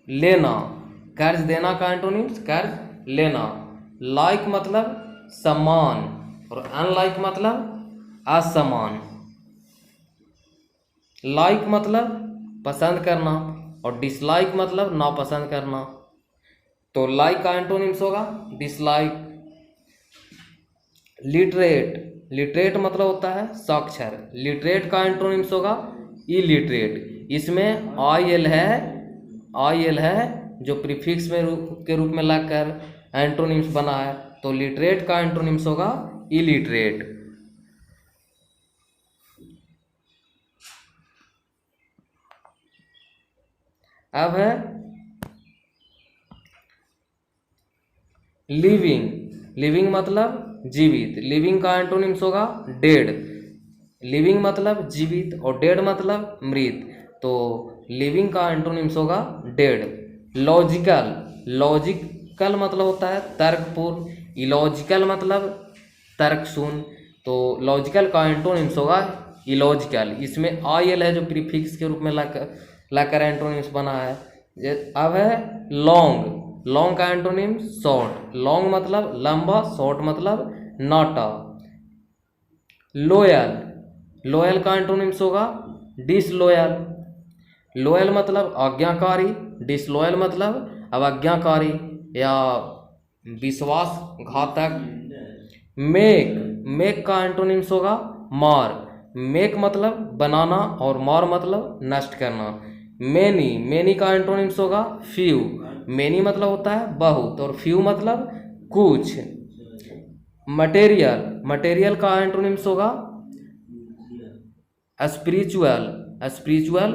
लेना, कर्ज देना का एंटोनिम्स कर्ज लेना। लाइक मतलब सम्मान और अनलाइक मतलब असमान। लाइक मतलब पसंद करना और डिसलाइक मतलब नापसंद करना। तो लाइक का एंटोनिम्स होगा डिसलाइक। लिटरेट, लिटरेट मतलब होता है साक्षर, लिटरेट का एंटोनिम्स होगा इलिटरेट। इसमें आई एल है जो प्रीफिक्स के रूप में लगकर एंटोनिम्स बना है, तो लिटरेट का एंटोनिम्स होगा इलिटरेट। अब है लिविंग, लिविंग मतलब जीवित, लिविंग का एंटोनिम्स होगा डेड। लिविंग मतलब जीवित और डेड मतलब मृत, तो लिविंग का एंटोनिम्स होगा डेड। लॉजिकल, लॉजिकल मतलब होता है तर्कपूर्ण, इलॉजिकल मतलब तर्कशून्य, तो लॉजिकल का एंटोनिम्स होगा इलॉजिकल। इसमें आई एल है जो प्रीफिक्स के रूप में लाकर एंटोनिम्स बना है। अब है लॉन्ग, लॉन्ग का एंटोनिम शॉर्ट, लॉन्ग मतलब लंबा, शॉर्ट मतलब नाटा। लोयल, लोयल का एंटोनिम्स होगा डिसलोयल, लोयल मतलब आज्ञाकारी, डिसलोयल मतलब अवज्ञाकारी या विश्वासघातक। मेक, मेक का एंटोनिम्स होगा मार, मेक मतलब बनाना और मार मतलब नष्ट करना। मैनी, मैनी का एंटोनिम्स होगा फ्यू, मैनी मतलब होता है बहुत और फ्यू मतलब कुछ। मटेरियल, मटेरियल का एंटोनिम्स होगा स्पिरिचुअल, स्पिरिचुअल,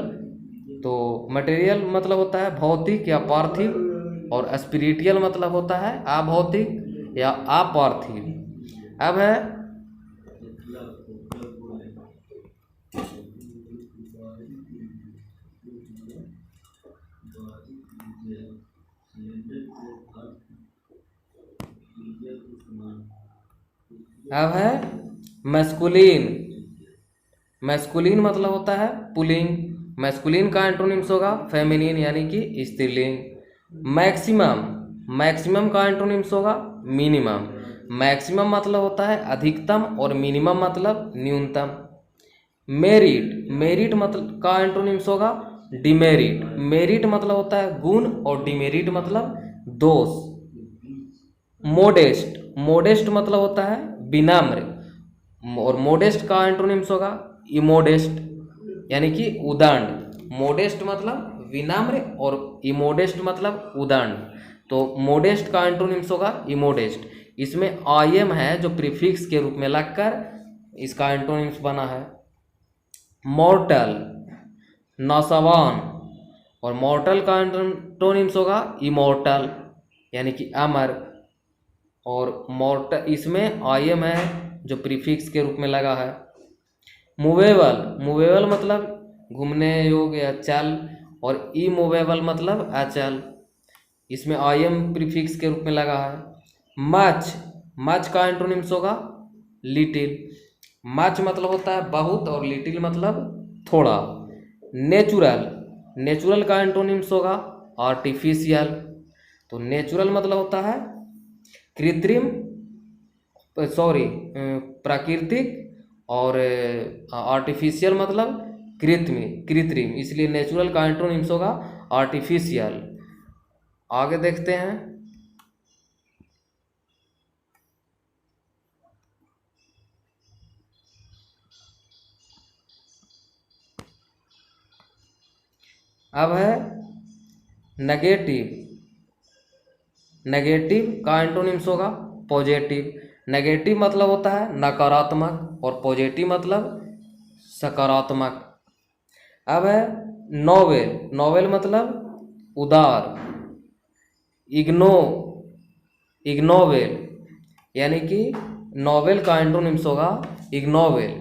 तो मटेरियल मतलब होता है भौतिक या पार्थिव और स्पिरिचुअल मतलब होता है अभौतिक या अपार्थिव। अब है अब है मैस्कुलिन, मैस्कुलिन मतलब होता है पुल्लिंग, मैस्कुलिन का एंटोनिम्स होगा फेमिनिन यानी कि स्त्रीलिंग। मैक्सिमम, मैक्सिमम का एंटोनिम्स होगा मिनिमम, मैक्सिमम मतलब होता है अधिकतम और मिनिमम मतलब न्यूनतम। मेरिट, मेरिट मतलब का एंटोनिम्स होगा डिमेरिट, मेरिट मतलब होता है गुण और डिमेरिट मतलब दोष। मोडेस्ट, मोडेस्ट मतलब होता है विनम्र और मोडेस्ट का एंटोनिम्स होगा इमोडेस्ट यानी कि उदंड। मोडेस्ट मतलब विनम्र और इमोडेस्ट मतलब उदंड, तो मोडेस्ट का एंटोनिम्स होगा इमोडेस्ट। इसमें आई एम है जो प्रीफिक्स के रूप में लगकर इसका एंटोनिम्स बना है। मॉर्टल, नासवान, और मॉर्टल का एंटोनिम्स होगा इमॉर्टल यानी कि अमर। और मॉर्टल इसमें आई एम है जो प्रीफिक्स के रूप में लगा है। मूवेबल, मूवेबल मतलब घूमने योग्य या चल, और इमूवेबल मतलब अचल, इसमें आई एम प्रीफिक्स के रूप में लगा है। मच, मच का एंटोनिम्स होगा लिटिल, मच मतलब होता है बहुत और लिटिल मतलब थोड़ा। नेचुरल, नेचुरल का एंटोनिम्स होगा आर्टिफिशियल, तो नेचुरल मतलब होता है कृत्रिम, सॉरी प्राकृतिक, और आर्टिफिशियल मतलब कृत्रिम, इसलिए नेचुरल का एंटोनिम्स होगा आर्टिफिशियल। आगे देखते हैं। अब है नेगेटिव, नेगेटिव का एंटोनिम्स होगा पॉजिटिव, नेगेटिव मतलब होता है नकारात्मक और पॉजिटिव मतलब सकारात्मक। अब है नोवेल, नोवेल मतलब उदार। इग्नो, इग्नोवेल यानी कि नोवेल का एंटोनिम्स होगा इग्नोवेल,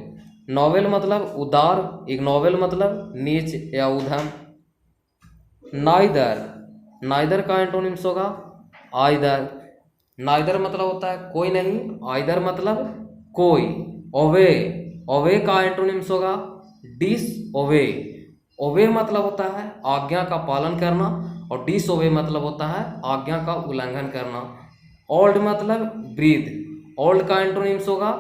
नोवेल मतलब उदार, इग्नोवेल मतलब नीच या उधम। नाइदर, नाइदर का एंटोनिम्स होगा आइदर। नाइदर मतलब होता है कोई नहीं, आइदर मतलब कोई। ओवे, ओवे का एंटोनिम्स होगा डिसओवे। ओवे मतलब होता है आज्ञा का पालन करना और डिसओवे मतलब होता है आज्ञा का उल्लंघन करना। ओल्ड मतलब वृद्ध, ओल्ड का एंटोनिम्स होगा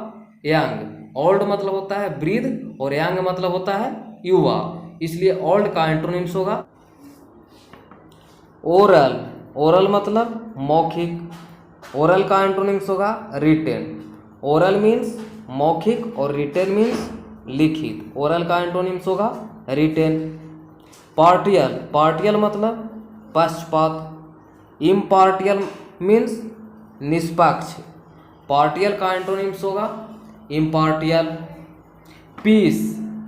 यंग। ओल्ड मतलब होता है वृद्ध और यंग मतलब होता है युवा, इसलिए ओल्ड का एंटोनिम्स होगा ओरल। ओरल मतलब मौखिक, ओरल का एंटोनिम्स होगा रिटेन। ओरल मीन्स मौखिक और रिटेन मीन्स लिखित। ओरल का एंटोनिम्स होगा रिटेन। पार्टियल, पार्टियल मतलब पक्षपात। इम्पार्टियल मीन्स निष्पक्ष। पार्टियल का एंटोनिम्स होगा इम्पार्टियल। पीस,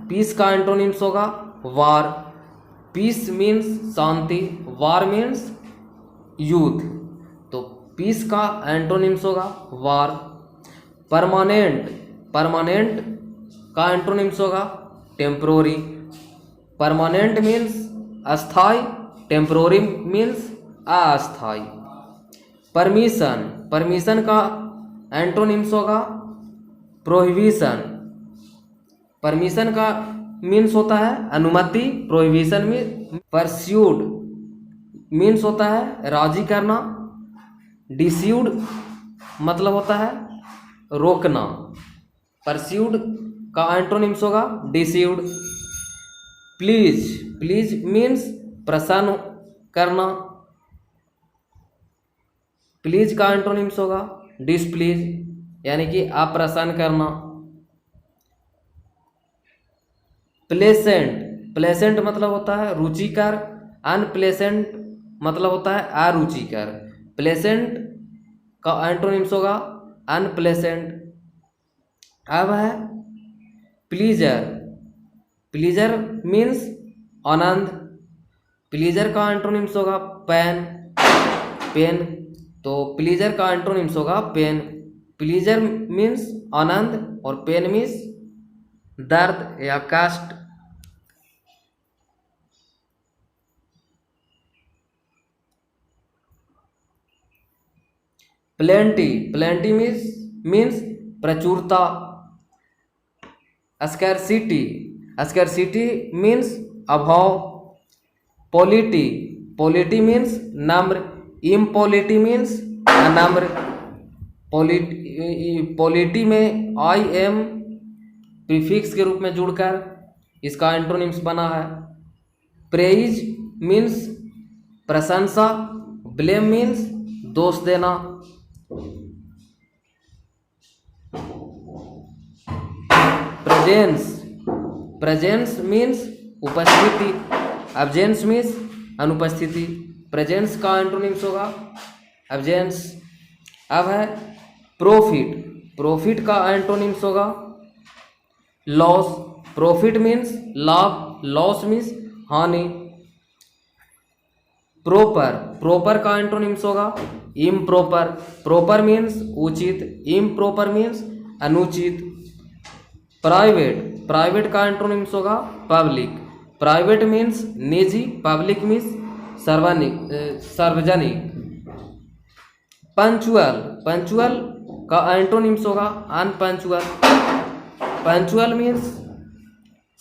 पीस का एंटोनिम्स होगा वार। पीस मीन्स शांति, वार मीन्स युद्ध, तो पीस का एंटोनिम्स होगा वार। परमानेंट, परमानेंट का एंटोनिम्स होगा टेम्पोररी। परमानेंट मीन्स अस्थाई, टेम्पोररी मीन्स अस्थाई। परमिशन, परमिशन का एंटोनिम्स होगा प्रोहिबिशन। परमिशन का मीन्स होता है अनुमति, प्रोहिबिशन में। परस्यूड मीन्स होता है राजी करना। डिस्यूड मतलब होता है रोकना। परस्यूड का एंटोनिम्स होगा डिस्यूड। प्लीज, प्लीज मीन्स प्रसन्न करना। प्लीज का एंटोनिम्स होगा डिसप्लीज, यानी कि अप्रसन्न करना। प्लेसेंट, प्लेसेंट मतलब होता है रुचिकर। अनप्लेसेंट मतलब होता है अरुचिकर। प्लेसेंट का एंटोनिम्स होगा अनप्लेसेंट। अब है प्लीजर, प्लीजर मीन्स आनंद। प्लीजर का एंटोनिम्स होगा पेन, पेन, तो प्लीजर का एंटोनिम्स होगा पेन। प्लीजर मीन्स आनंद और पेन मीन्स दर्द या कष्ट। प्लेंटी, प्लेंटी मीन्स प्रचुरता। स्कैरसिटी, स्कैरसिटी मीन्स अभाव। पॉलिटी, पॉलिटी मीन्स नम्र। इम्पॉलिटी मीन्स अनम्र। पॉलिटी में आई एम प्रीफिक्स के रूप में जुड़कर इसका एंटोनिम्स बना है। प्रेइज मीन्स प्रशंसा। ब्लेम मीन्स दोष देना। प्रेजेंस, प्रेजेंस मीन्स उपस्थिति। एब्जेंस मीन्स अनुपस्थिति। प्रेजेंस का एंटोनिम्स होगा एब्जेंस। अब है प्रॉफिट, प्रॉफिट का एंटोनिम्स होगा लॉस। प्रॉफिट मीन्स लाभ, लॉस मीन्स हानि। प्रॉपर, प्रॉपर का एंटोनिम्स होगा इम्प्रॉपर। प्रॉपर मीन्स उचित, इम्प्रॉपर मीन्स अनुचित। प्राइवेट, प्राइवेट का एंटोनिम्स होगा पब्लिक। प्राइवेट मीन्स निजी, पब्लिक मीन्स सार्वजनिक। पंचुअल, पंचुअल का एंटोनिम्स होगा अनपंचुअल। पंचुअल मीन्स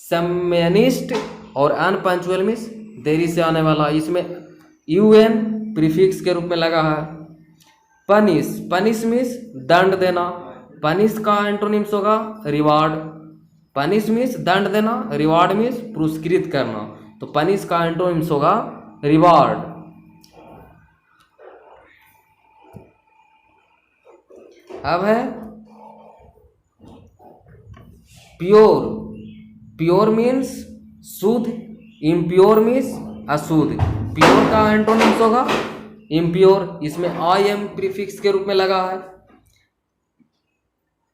समयनिष्ठ और अनपंचुअल मीन्स देरी से आने वाला। इसमें यूएन प्रीफिक्स के रूप में लगा है। पनिश, पनिश मीन्स दंड देना। पनिश का एंटोनिम्स होगा रिवार्ड। पनिश मीन्स दंड देना, रिवार्ड मीन्स पुरस्कृत करना, तो पनिश का एंटोनिम्स होगा रिवार्ड। अब है प्योर, प्योर मीन्स शुद्ध, इम्प्योर मीन्स अशुद्ध। प्योर का एंटोनिम्स होगा इम्प्योर, इसमें आई एम प्रीफिक्स के रूप में लगा है।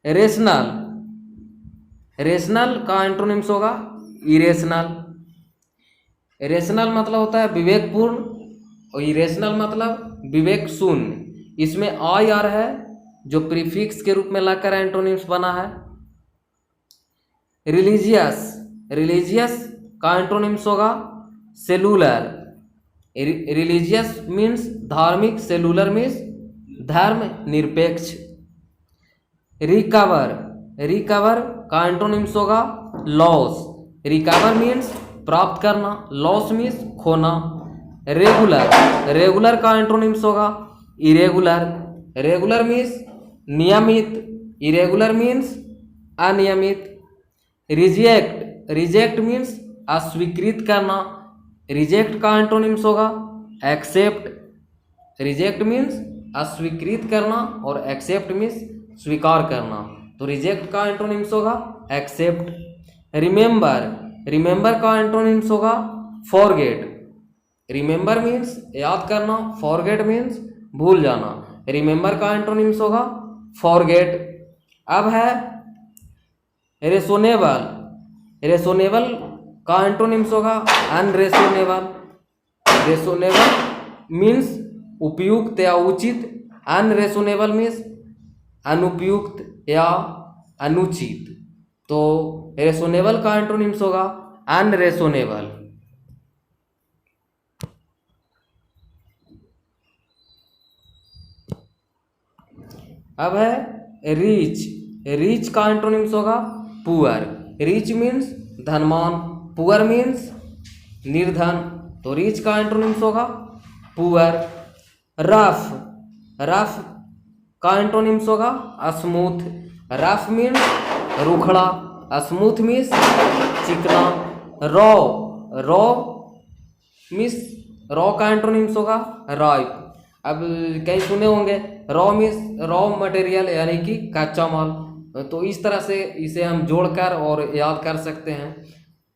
रेशनल, रेशनल का एंटोनिम्स होगा इरेशनल। रेशनल मतलब होता है विवेकपूर्ण और इरेशनल मतलब विवेक शून्य। इसमें आई आर है जो प्रीफिक्स के रूप में लाकर एंटोनिम्स बना है। रिलीजियस, रिलीजियस का एंटोनिम्स होगा सेलुलर। रिलीजियस मीन्स धार्मिक, सेलुलर मीन्स धर्म निरपेक्ष। रिकवर, रिकवर का एंटोनिम्स होगा लॉस। रिकवर मीन्स प्राप्त करना, लॉस मीन्स खोना। रेगुलर, रेगुलर का एंटोनिम्स होगा इरेगुलर। रेगुलर मीन्स नियमित, इरेगुलर मीन्स अनियमित। रिजेक्ट, रिजेक्ट मीन्स अस्वीकृत करना। रिजेक्ट का एंटोनिम्स होगा एक्सेप्ट। रिजेक्ट मीन्स अस्वीकृत करना और एक्सेप्ट मीन्स स्वीकार करना। तो रिजेक्ट का एंटोनिम्स होगा एक्सेप्ट। रिमेंबर, रिमेंबर का एंटोनिम्स होगा फॉरगेट। रिमेंबर मीन्स याद करना, फॉरगेट मीन्स भूल जाना। रिमेंबर का एंटोनिम्स होगा फॉरगेट। अब है रेसोनेबल, रेसोनेबल का एंटोनिम्स होगा अनरेसोनेबल। रेसोनेबल मीन्स उपयुक्त या उचित, अनरेसोनेबल मीन्स अनुपयुक्त या अनुचित। तो रेसोनेबल का एंटोनिम्स होगा अनरेसोनेबल। अब है रीच, रीच का एंटोनिम्स होगा पुअर। रीच मीन्स धनवान, पुअर मीन्स निर्धन। तो रीच का एंटोनिम्स होगा पुअर। रफ, रफ का एंटोनिम्स होगा स्मूथ। रफ मीन्स रुखड़ा, स्मूथ मीन्स चिकना। रॉ, रॉ मीन्स रॉ का एंटोनिम्स होगा राइप। अब कहीं सुने होंगे रॉ मीन्स रॉ मटेरियल यानी कि कच्चा माल। तो इस तरह से इसे हम जोड़कर और याद कर सकते हैं।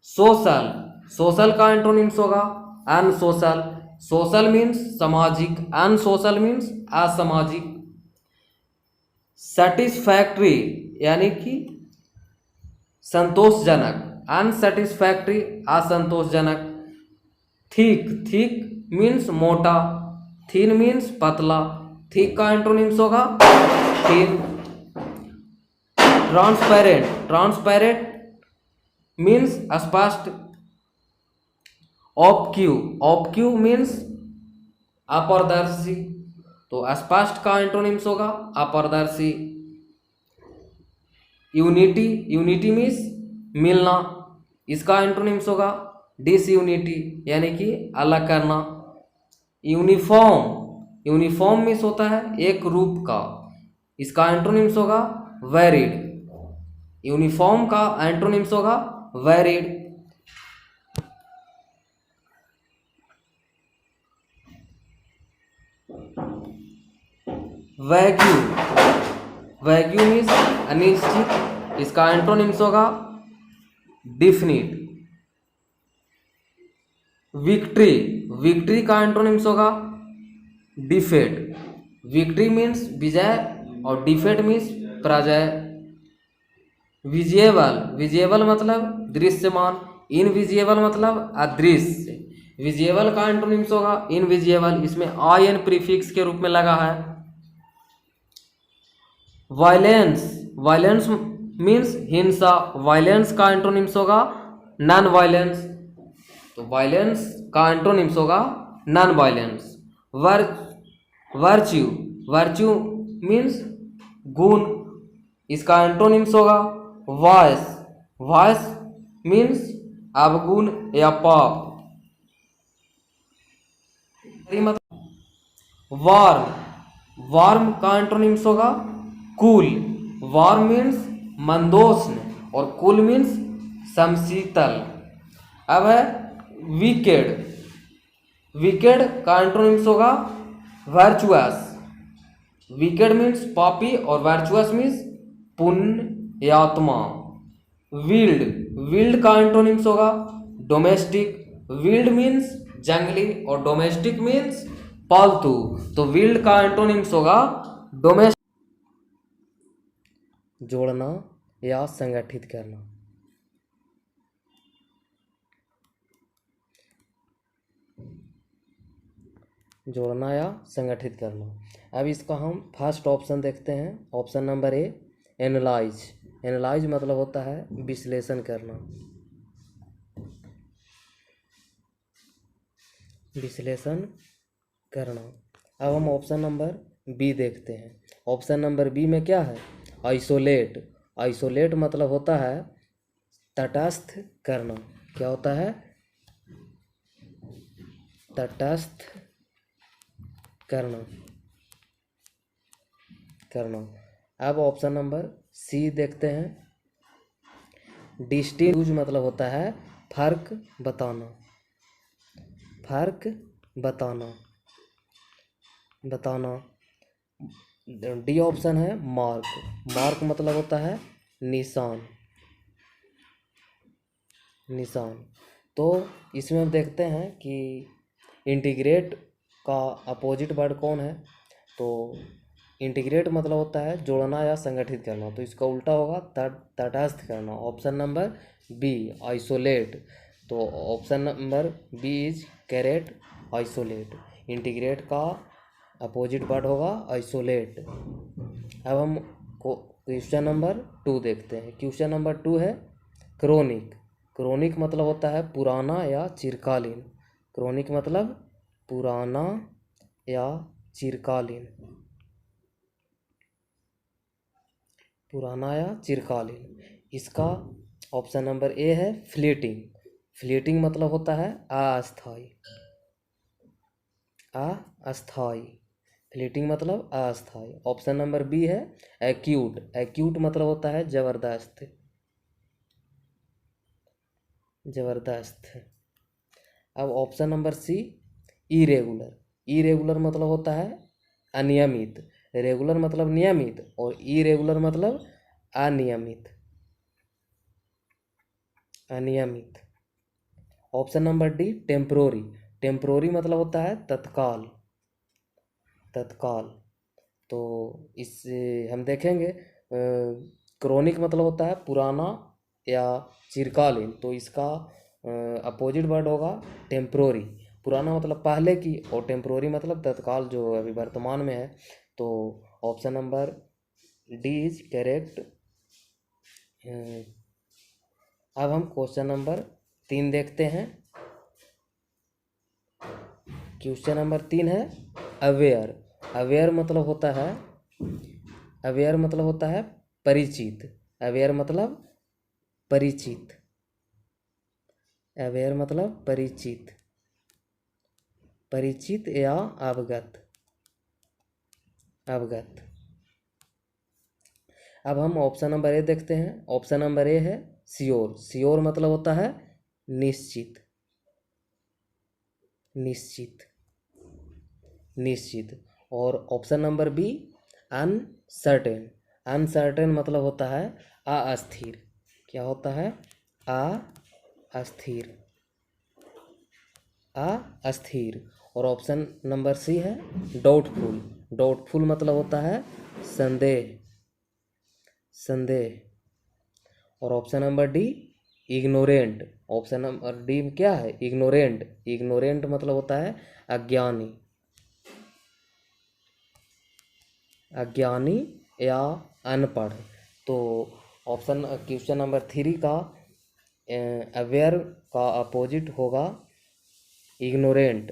सोशल, सोशल का एंटोनिम्स होगा अनसोशल। सोशल मीन्स सामाजिक, अनसोशल मीन्स असामाजिक। सेटिस्फैक्ट्री यानी कि संतोषजनक, अनसेटिस्फैक्ट्री असंतोषजनक। थिक, थिक मीन्स मोटा, थिन मीन्स पतला। थिक का एंटोनिम्स होगा थिन। ट्रांसपेरेंट, ट्रांसपेरेंट मीन्स स्पष्ट। ऑब्क्यू, ऑब्क्यू मीन्स अपारदर्शी। तो स्पष्ट का एंटोनिम्स होगा अपारदर्शी। यूनिटी, यूनिटी मीन्स मिलना, इसका एंटोनिम्स होगा डिसयूनिटी यानी कि अलग करना। यूनिफॉर्म, यूनिफॉर्म मीन्स होता है एक रूप का, इसका एंटोनिम्स होगा वेरिड। यूनिफॉर्म का एंटोनिम्स होगा वेरिड। वैग्यू, वैग्यू मीन्स अनिश्चित, इसका एंटोनिम्स होगा डिफिनिट। विक्ट्री, विक्ट्री का एंटोनिम्स होगा डिफेट। विक्ट्री मीन्स विजय और डिफेट मीन्स पराजय। विजिएबल, विजिएबल मतलब दृश्यमान, इनविजिएबल मतलब अदृश्य। विजिएबल का एंटोनिम्स होगा इनविजिएबल, इसमें आई एन प्रीफिक्स के रूप में लगा है। वायलेंस, वायलेंस मीन्स हिंसा, वायलेंस का एंटोनिम्स होगा नॉन वायलेंस। तो वायलेंस का एंटोनिम्स होगा non violence. Virtue, virtue means गुण, इसका एंटोनिम्स होगा वाइस। वाइस मीन्स अवगुण या पाप। वार्म, वार्म का एंटोनिम्स होगा कूल। वार्म मीन्स मंदोष्ण और कूल मीन्स समशीतल। अब है विकेड, विकेड का एंटोनिम्स होगा वर्चुअस। विकेड मीन्स पापी और वर्चुअस मीन्स पुण्य या आत्मा। विल्ड, विल्ड का एंटोनिम्स होगा डोमेस्टिक। विल्ड मीन्स जंगली और डोमेस्टिक मीन्स पालतू। तो विल्ड का एंटोनिम्स होगा डोमेस्टिक। जोड़ना या संगठित करना। जोड़ना या संगठित करना। अब इसका हम फर्स्ट ऑप्शन देखते हैं। Option number A analyse. Analyse मतलब होता है विश्लेषण करना। विश्लेषण करना। अब हम ऑप्शन नंबर बी देखते हैं। ऑप्शन नंबर बी में क्या है? आइसोलेट। आइसोलेट मतलब होता है तटस्थ करना। क्या होता है? तटस्थ करना। अब ऑप्शन नंबर सी देखते हैं। डिस्टिंग्विश मतलब होता है फर्क बताना। फर्क बताना। डी ऑप्शन है मार्क। मार्क मतलब होता है निशान। तो इसमें हम देखते हैं कि इंटीग्रेट का अपोजिट वर्ड कौन है? तो इंटीग्रेट मतलब होता है जोड़ना या संगठित करना, तो इसका उल्टा होगा तटस्थ करना। Option number B isolate. तो option number B is correct, isolate. Integrate का अपोजिट वर्ड होगा आइसोलेट। अब हम क्वेश्चन नंबर 2 देखते हैं। क्वेश्चन नंबर 2 है क्रोनिक। क्रोनिक मतलब होता है पुराना या चिरकालीन। क्रोनिक मतलब पुराना या चिरकालीन। पुराना या चिरकालीन। इसका ऑप्शन नंबर ए है फ्लीटिंग। फ्लीटिंग मतलब होता है अस्थायी। अस्थायी। फ्लीटिंग मतलब अस्थायी। ऑप्शन नंबर बी है एक्यूट। एक्यूट मतलब होता है जबरदस्त। जबरदस्त। अब option number C irregular. Irregular मतलब होता है अनियमित। रेगुलर मतलब नियमित और इरेगुलर मतलब अनियमित। अनियमित। Option number D temporary. Temporary मतलब होता है तत्काल। तत्काल। तो इससे हम देखेंगे क्रोनिक मतलब होता है पुराना या चिरकालीन, तो इसका अपोजिट वर्ड होगा टेम्पोरी। पुराना मतलब पहले की और टेम्पोरी मतलब तत्काल जो अभी वर्तमान में है। तो option number D is correct. अब हम क्वेश्चन नंबर 3 देखते हैं। क्वेश्चन नंबर 3 है अवेयर। अवेयर मतलब होता है परिचित। अवेयर मतलब परिचित। अवेयर मतलब परिचित। परिचित या अवगत। अवगत। अब हम ऑप्शन नंबर ए देखते हैं। ऑप्शन नंबर ए है श्योर। श्योर मतलब होता है निश्चित। निश्चित। निश्चित। और option number B uncertain. Uncertain मतलब होता है अस्थिर। क्या होता है? अस्थिर। अस्थिर। और ऑप्शन नंबर सी है डाउटफुल। डाउटफुल मतलब होता है संदेह। संदेह। और option number D ignorant. Option number D में क्या है? इग्नोरेंट। इग्नोरेंट मतलब होता है अज्ञानी। अज्ञानी या अनपढ़। तो ऑप्शन क्वेश्चन नंबर 3 का अवेयर का अपोजिट होगा इग्नोरेंट।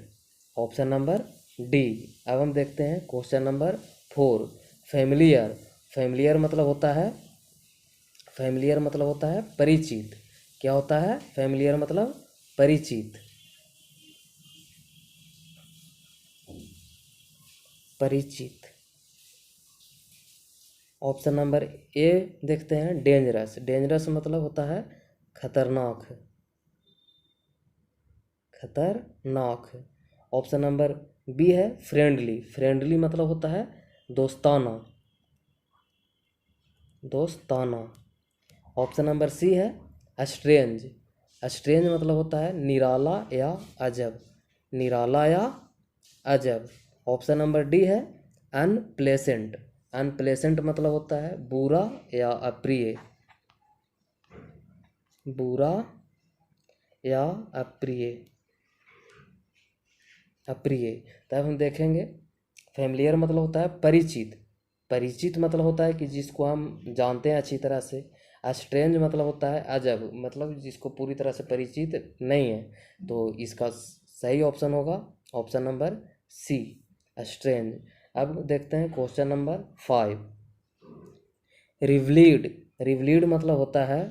Option number D. अब हम देखते हैं क्वेश्चन नंबर 4 फैमिलियर। फैमिलियर मतलब होता है परिचित। क्या होता है? फैमिलियर मतलब परिचित। परिचित। ऑप्शन नंबर ए देखते हैं डेंजरस। डेंजरस मतलब होता है खतरनाक। खतरनाक। ऑप्शन नंबर बी है फ्रेंडली। फ्रेंडली मतलब होता है दोस्ताना। दोस्ताना। ऑप्शन नंबर सी है स्ट्रेंज। स्ट्रेंज मतलब होता है निराला या अजब। निराला या अजब। ऑप्शन नंबर डी है अनप्लेसेंट। अनप्लेसेंट मतलब होता है बुरा या अप्रिय। बुरा या अप्रिय। अप्रिय। तब हम देखेंगे फैमिलियर मतलब होता है परिचित। परिचित मतलब होता है कि जिसको हम जानते हैं अच्छी तरह से। स्ट्रेंज मतलब होता है अजब, मतलब जिसको पूरी तरह से परिचित नहीं है। तो इसका सही ऑप्शन होगा ऑप्शन नंबर सी, स्ट्रेंज। अब देखते हैं क्वेश्चन नंबर 5। रिवलीड, रिवलीड मतलब होता है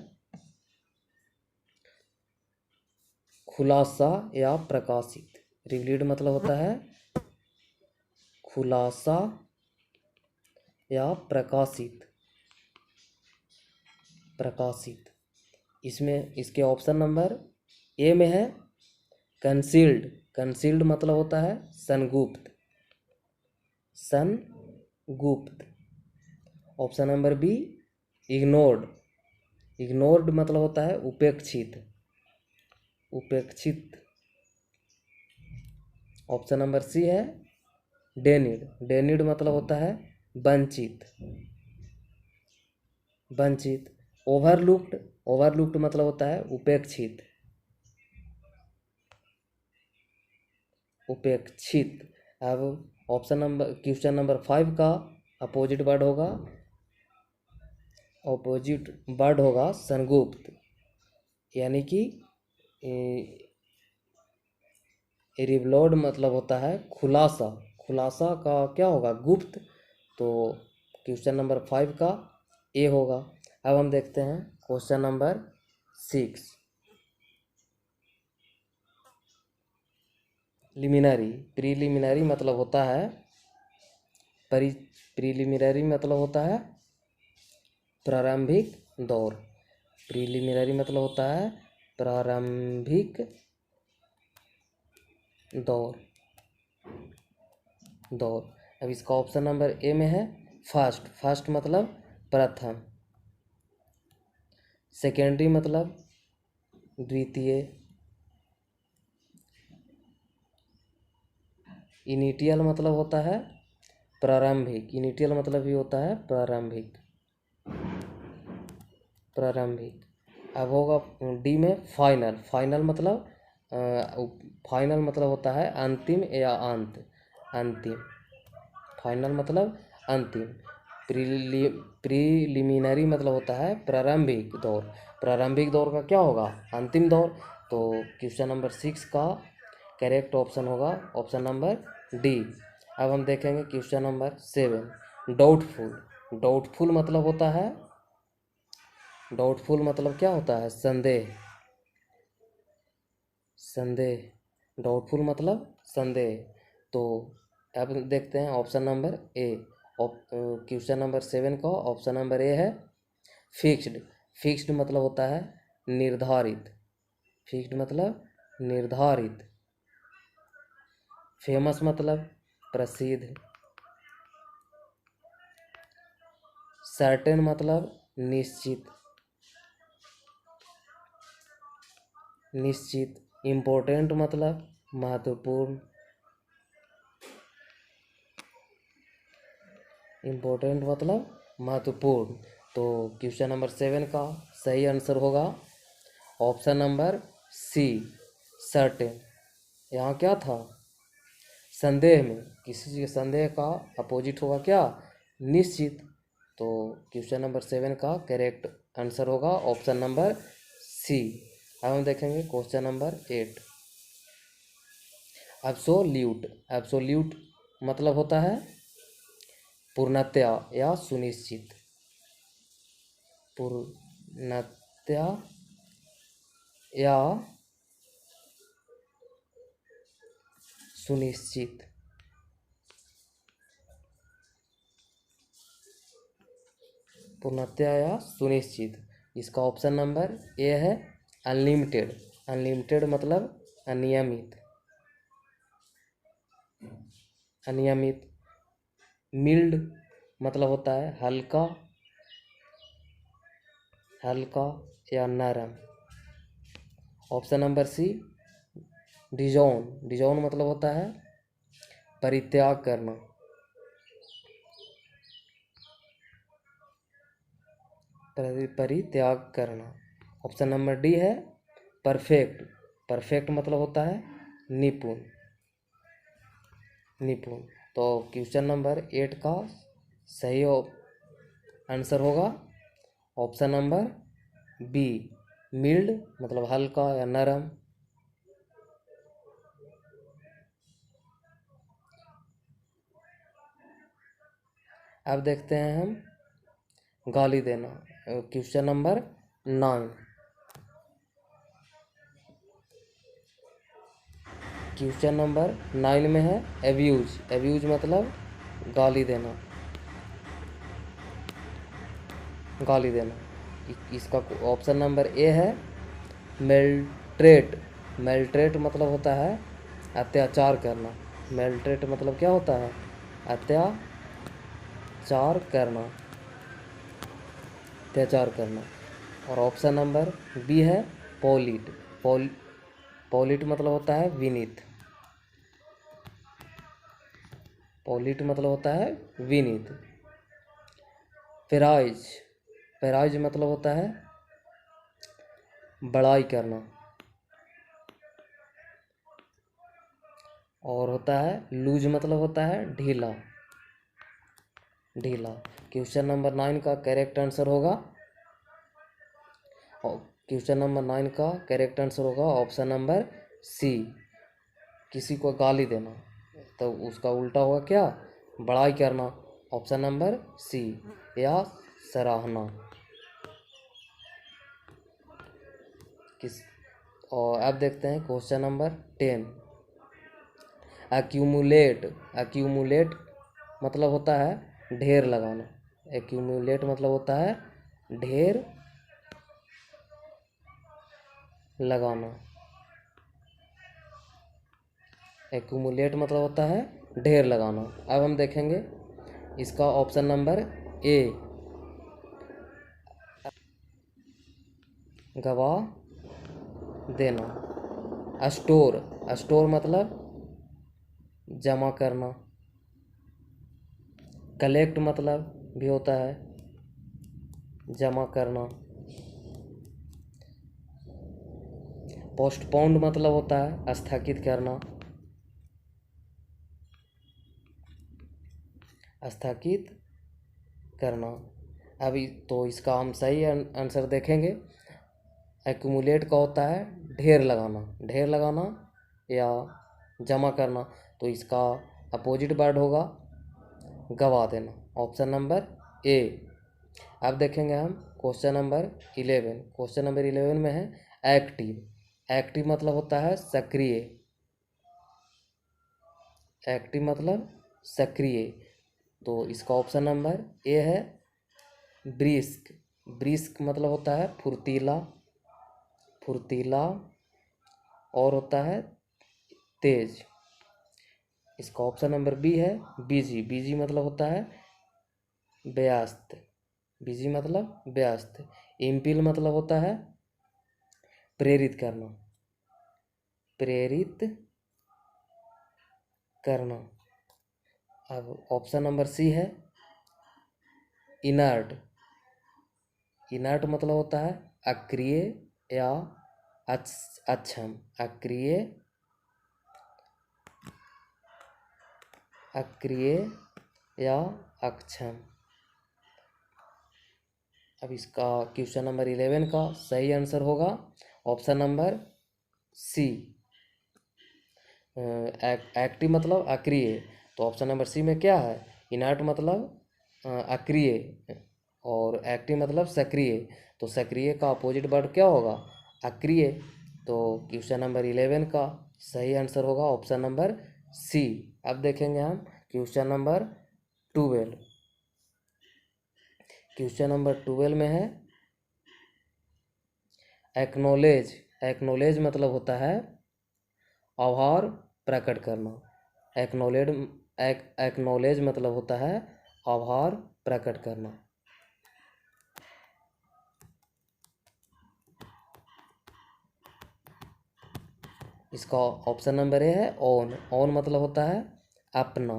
खुलासा या प्रकाशित। रिवलीड मतलब होता है खुलासा या प्रकाशित, प्रकाशित। इसमें इसके ऑप्शन नंबर ए में है कंसील्ड, कंसील्ड मतलब होता है संगुप्त, संगुप्त। Option number B ignored, ignored मतलब होता है उपेक्षित, उपेक्षित। ऑप्शन नंबर सी है डेनिड, डेनिड मतलब होता है वंचित, वंचित। ओवरलुक्ड, ओवरलुक्ड मतलब होता है उपेक्षित, उपेक्षित। अब ऑप्शन नंबर क्वेश्चन नंबर 5 का अपोजिट वर्ड होगा, अपोजिट वर्ड होगा संगुप्त, यानी कि रिवलॉर्ड मतलब होता है खुलासा, खुलासा का क्या होगा गुप्त। तो क्वेश्चन नंबर 5 का ए होगा। अब हम देखते हैं क्वेश्चन नंबर 6। लिमिनरी, प्रीलिमिनरी मतलब होता है प्रीलिमिनरी मतलब होता है प्रारंभिक दौर, प्रीलिमिनरी मतलब होता है प्रारंभिक दौर, दौर। अब इसका ऑप्शन नंबर ए में है फर्स्ट, फर्स्ट मतलब प्रथम, सेकेंडरी मतलब द्वितीय, इनिटियल मतलब होता है प्रारंभिक, इनिटियल मतलब भी होता है प्रारंभिक, प्रारंभिक। अब होगा डी में फाइनल, फाइनल मतलब फाइनल मतलब होता है अंतिम या अंत, अंतिम, फाइनल मतलब अंतिम। प्रीलिमिनरी मतलब होता है प्रारंभिक दौर, प्रारंभिक दौर का क्या होगा अंतिम दौर। तो क्वेश्चन नंबर 6 का करेक्ट ऑप्शन होगा ऑप्शन नंबर डी। अब हम देखेंगे क्वेश्चन नंबर 7। डाउटफुल, डाउटफुल मतलब होता है, डाउटफुल मतलब क्या होता है संदेह, संदेह, डाउटफुल मतलब संदेह। तो अब देखते हैं option number A, question number 7 का ऑप्शन नंबर ए है फिक्स्ड, फिक्स्ड मतलब होता है निर्धारित, फिक्स्ड मतलब निर्धारित। फेमस मतलब प्रसिद्ध, सर्टेन मतलब निश्चित, निश्चित। इम्पोर्टेंट मतलब महत्वपूर्ण, इम्पोर्टेंट मतलब महत्वपूर्ण। तो क्वेश्चन नंबर 7 का सही आंसर होगा ऑप्शन नंबर सी, सर्टेन। यहाँ क्या था संदेह में, किसी चीज़ के संदेह का अपोजिट होगा क्या निश्चित। तो क्वेश्चन नंबर 7 का करेक्ट आंसर होगा ऑप्शन नंबर सी। अब हम देखेंगे क्वेश्चन नंबर 8। एब्सोल्यूट, एब्सोल्यूट मतलब होता है पूर्णतया या सुनिश्चित, पूर्णतया या सुनिश्चित। पूर्णतया या सुनिश्चित। इसका ऑप्शन नंबर ए है अनलिमिटेड, अनलिमिटेड मतलब अनियमित, अनियमित। मिल्ड मतलब होता है हल्का, हल्का या नरम। Option number C disown, disown मतलब होता है परित्याग करना, परित्याग करना। ऑप्शन नंबर डी है परफेक्ट, परफेक्ट मतलब होता है निपुण, निपुण। तो क्वेश्चन नंबर 8 का सही आंसर होगा ऑप्शन नंबर बी, मिल्ड मतलब हल्का या नरम। अब देखते हैं हम गाली देना। Question number 9। क्वेश्चन नंबर 9 में है एब्यूज। एब्यूज मतलब गाली देना, गाली देना। इसका ऑप्शन नंबर ए है मेल्ट्रेट। मेल्ट्रेट मतलब होता है अत्याचार करना। मेल्ट्रेट मतलब क्या होता है? अत्याचार करना, अत्याचार करना। और ऑप्शन नंबर बी है पॉलिट। पॉलिट मतलब होता है विनीत। पॉलिट मतलब होता है विनीत। पेराइज। पेराइज मतलब होता है बड़ाई करना। और होता है लूज मतलब होता है ढीला, ढीला। क्वेश्चन नंबर 9 का करेक्ट आंसर होगा, क्वेश्चन नंबर 9 का करेक्ट आंसर होगा ऑप्शन नंबर सी, किसी को गाली देना। तो उसका उल्टा होगा क्या? बड़ाई करना। ऑप्शन नंबर सी, या सराहना। किस और अब देखते हैं क्वेश्चन नंबर 10। एक्यूमुलेट। एक्यूमुलेट मतलब होता है ढेर लगाना। एक्यूमुलेट मतलब होता है ढेर लगाना। एक्यूमुलेट मतलब होता है ढेर लगाना। अब हम देखेंगे इसका ऑप्शन नंबर ए, गवा देना। स्टोर। स्टोर मतलब जमा करना। कलेक्ट मतलब भी होता है जमा करना। पोस्टपोन्ड मतलब होता है स्थगित करना, स्थगित करना। अभी तो इसका हम सही आंसर देखेंगे। एक्यूमुलेट का होता है ढेर लगाना, ढेर लगाना या जमा करना। तो इसका अपोजिट वर्ड होगा गवा देना। Option number A. अब देखेंगे हम क्वेश्चन नंबर 11। क्वेश्चन नंबर 11 में है एक्टिव। एक्टिव मतलब होता है सक्रिय। एक्टिव मतलब सक्रिय। तो इसका ऑप्शन नंबर ए है ब्रिस्क। ब्रिस्क मतलब होता है फुर्तीला, फुर्तीला। और होता है तेज। इसका ऑप्शन नंबर बी है बिजी। बिजी मतलब होता है व्यस्त। बिजी मतलब व्यस्त। इम्पिल मतलब होता है प्रेरित करना, प्रेरित करना। अब ऑप्शन नंबर सी है इनर्ट। इनर्ट मतलब होता है अक्रिय या अक्षम। अक्रिय, अक्रिय या अक्षम। अब इसका क्वेश्चन नंबर 11 का सही आंसर होगा ऑप्शन नंबर सी, एक्टिव मतलब अक्रिय। तो ऑप्शन नंबर सी में क्या है? इनर्ट मतलब अक्रिय और एक्टिव मतलब सक्रिय। तो सक्रिय का अपोजिट वर्ड क्या होगा? अक्रिय। तो क्वेश्चन नंबर 11 का सही आंसर होगा ऑप्शन नंबर सी। अब देखेंगे हम क्वेश्चन नंबर 12। क्वेश्चन नंबर 12 में है एक्नोलेज। एक्नोलेज मतलब होता है आभार प्रकट करना। एक्नोलेज एक्नोलेज मतलब होता है आभार प्रकट करना। इसका ऑप्शन नंबर ए है ऑन। ऑन मतलब होता है अपना।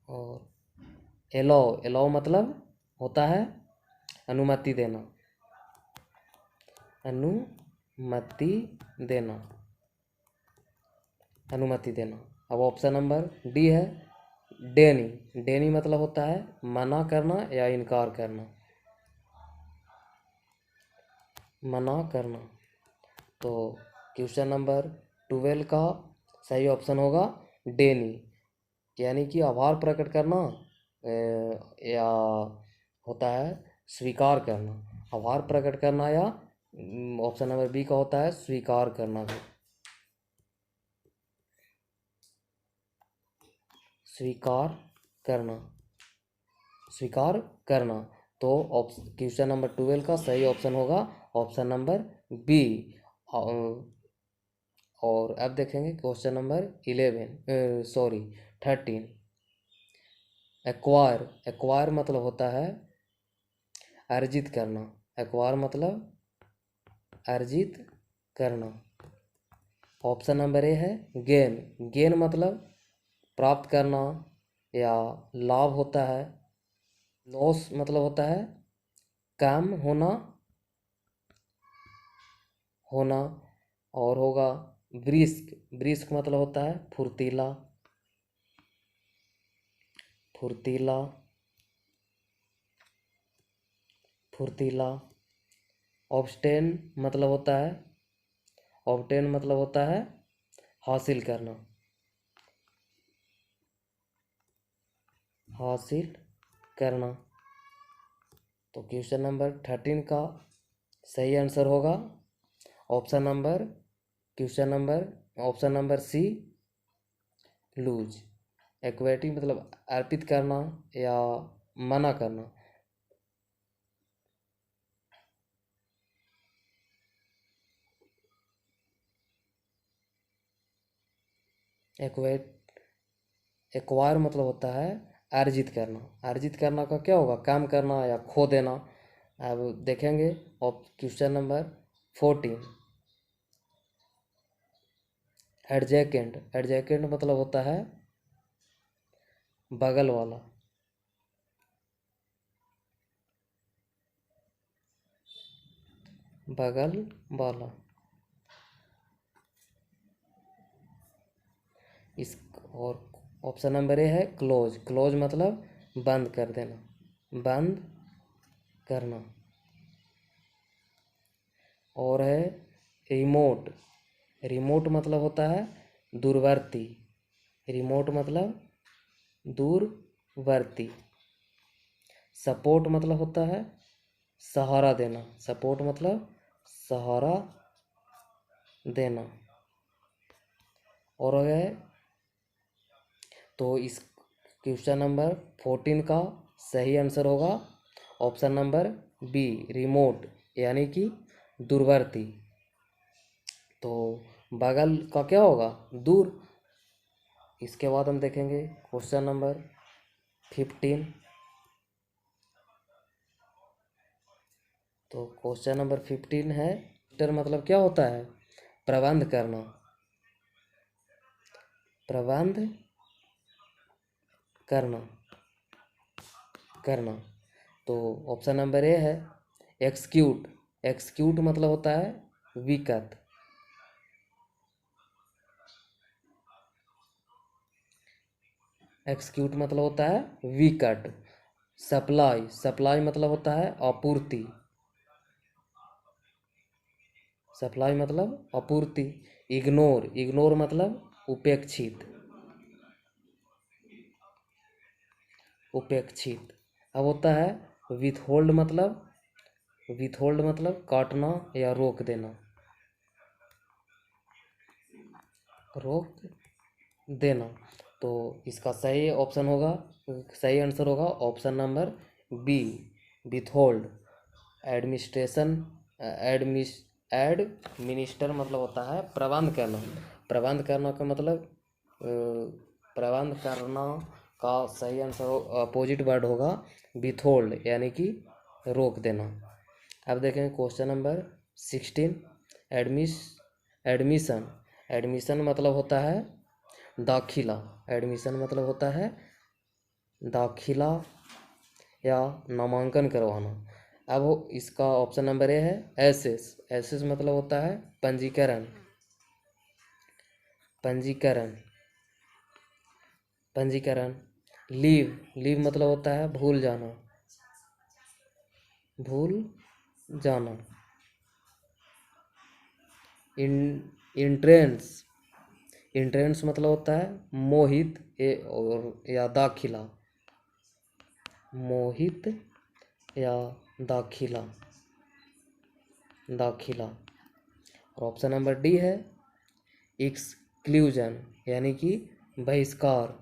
और एलाउ। एलाउ मतलब होता है अनुमति देना, अनुमति देना, अनुमति देना। अब ऑप्शन नंबर डी है डेनी। डेनी मतलब होता है मना करना या इनकार करना, मना करना। तो क्वेश्चन नंबर 12 का सही ऑप्शन होगा डेनी, यानी कि आभार प्रकट करना या होता है स्वीकार करना, आभार प्रकट करना, या ऑप्शन नंबर बी का होता है स्वीकार करना भी, स्वीकार करना, स्वीकार करना। तो क्वेश्चन नंबर 12 का सही ऑप्शन होगा ऑप्शन नंबर बी। और अब देखेंगे क्वेश्चन नंबर 13। एक्वायर, एक्वायर मतलब होता है अर्जित करना, एक्वायर मतलब अर्जित करना। ऑप्शन नंबर ए है गेन, गेन मतलब प्राप्त करना या लाभ होता है। लॉस मतलब होता है कम होना, होना। और होगा ब्रिस्क, ब्रिस्क मतलब होता है फुर्तीला, फुर्तीला, फुर्तीला। ऑब्स्टेन मतलब होता है, ऑब्टेन मतलब होता है हासिल करना, हासिल करना। तो क्वेश्चन नंबर 13 का सही आंसर होगा option number, question number option number C, loose. एक्वेटी मतलब अर्पित करना या मना करना। एक्वेट, एक्वायर मतलब होता है अर्जित करना, अर्जित करना का क्या होगा काम करना या खो देना। अब देखेंगे क्वेश्चन नंबर 14। एडजेकेंट, एडजेकेंट मतलब होता है बगल वाला, बगल वाला। इस और ऑप्शन नंबर ए है क्लोज, क्लोज मतलब बंद कर देना, बंद करना। और है रिमोट, रिमोट मतलब होता है दूरवर्ती, रिमोट मतलब दूरवर्ती। सपोर्ट मतलब होता है सहारा देना, सपोर्ट मतलब सहारा देना। और है तो इस क्वेश्चन नंबर 14 का सही आंसर होगा ऑप्शन नंबर बी, रिमोट यानी कि दूरवर्ती। तो बगल का क्या होगा दूर। इसके बाद हम देखेंगे क्वेश्चन नंबर 15। तो क्वेश्चन नंबर 15 है टर मतलब क्या होता है प्रबंध करना, प्रबंध करना, करना। तो ऑप्शन नंबर ए है एक्सक्यूट, एक्सक्यूट मतलब होता है विकत, एक्सक्यूट मतलब होता है विकट। सप्लाई, सप्लाई मतलब होता है आपूर्ति, सप्लाई मतलब आपूर्ति। इग्नोर, इग्नोर मतलब उपेक्षित, उपेक्षित। अब होता है विथहोल्ड मतलब, विथहोल्ड मतलब काटना या रोक देना, रोक देना। तो इसका सही ऑप्शन होगा, सही आंसर होगा option number B, withhold. Administration, एडमिस एडमिनिस्टर मतलब होता है प्रबंध करना, प्रबंध करना का मतलब प्रबंध करना का सही आंसर अपोजिट वर्ड होगा विथहोल्ड यानी कि रोक देना। अब देखेंगे क्वेश्चन नंबर 16। एडमिशन, एडमिशन मतलब होता है दाखिला, एडमिशन मतलब होता है दाखिला या नामांकन करवाना। अब इसका ऑप्शन नंबर ए है एसएस, एसएस मतलब होता है पंजीकरण, पंजीकरण, पंजीकरण। लीव, लीव मतलब होता है भूल जाना, भूल जाना। इंट्रेंस, इंट्रेंस मतलब होता है मोहित और या दाखिला, मोहित या दाखिला, दाखिला। और ऑप्शन नंबर डी है एक्सक्लूजन, यानी कि बहिष्कार,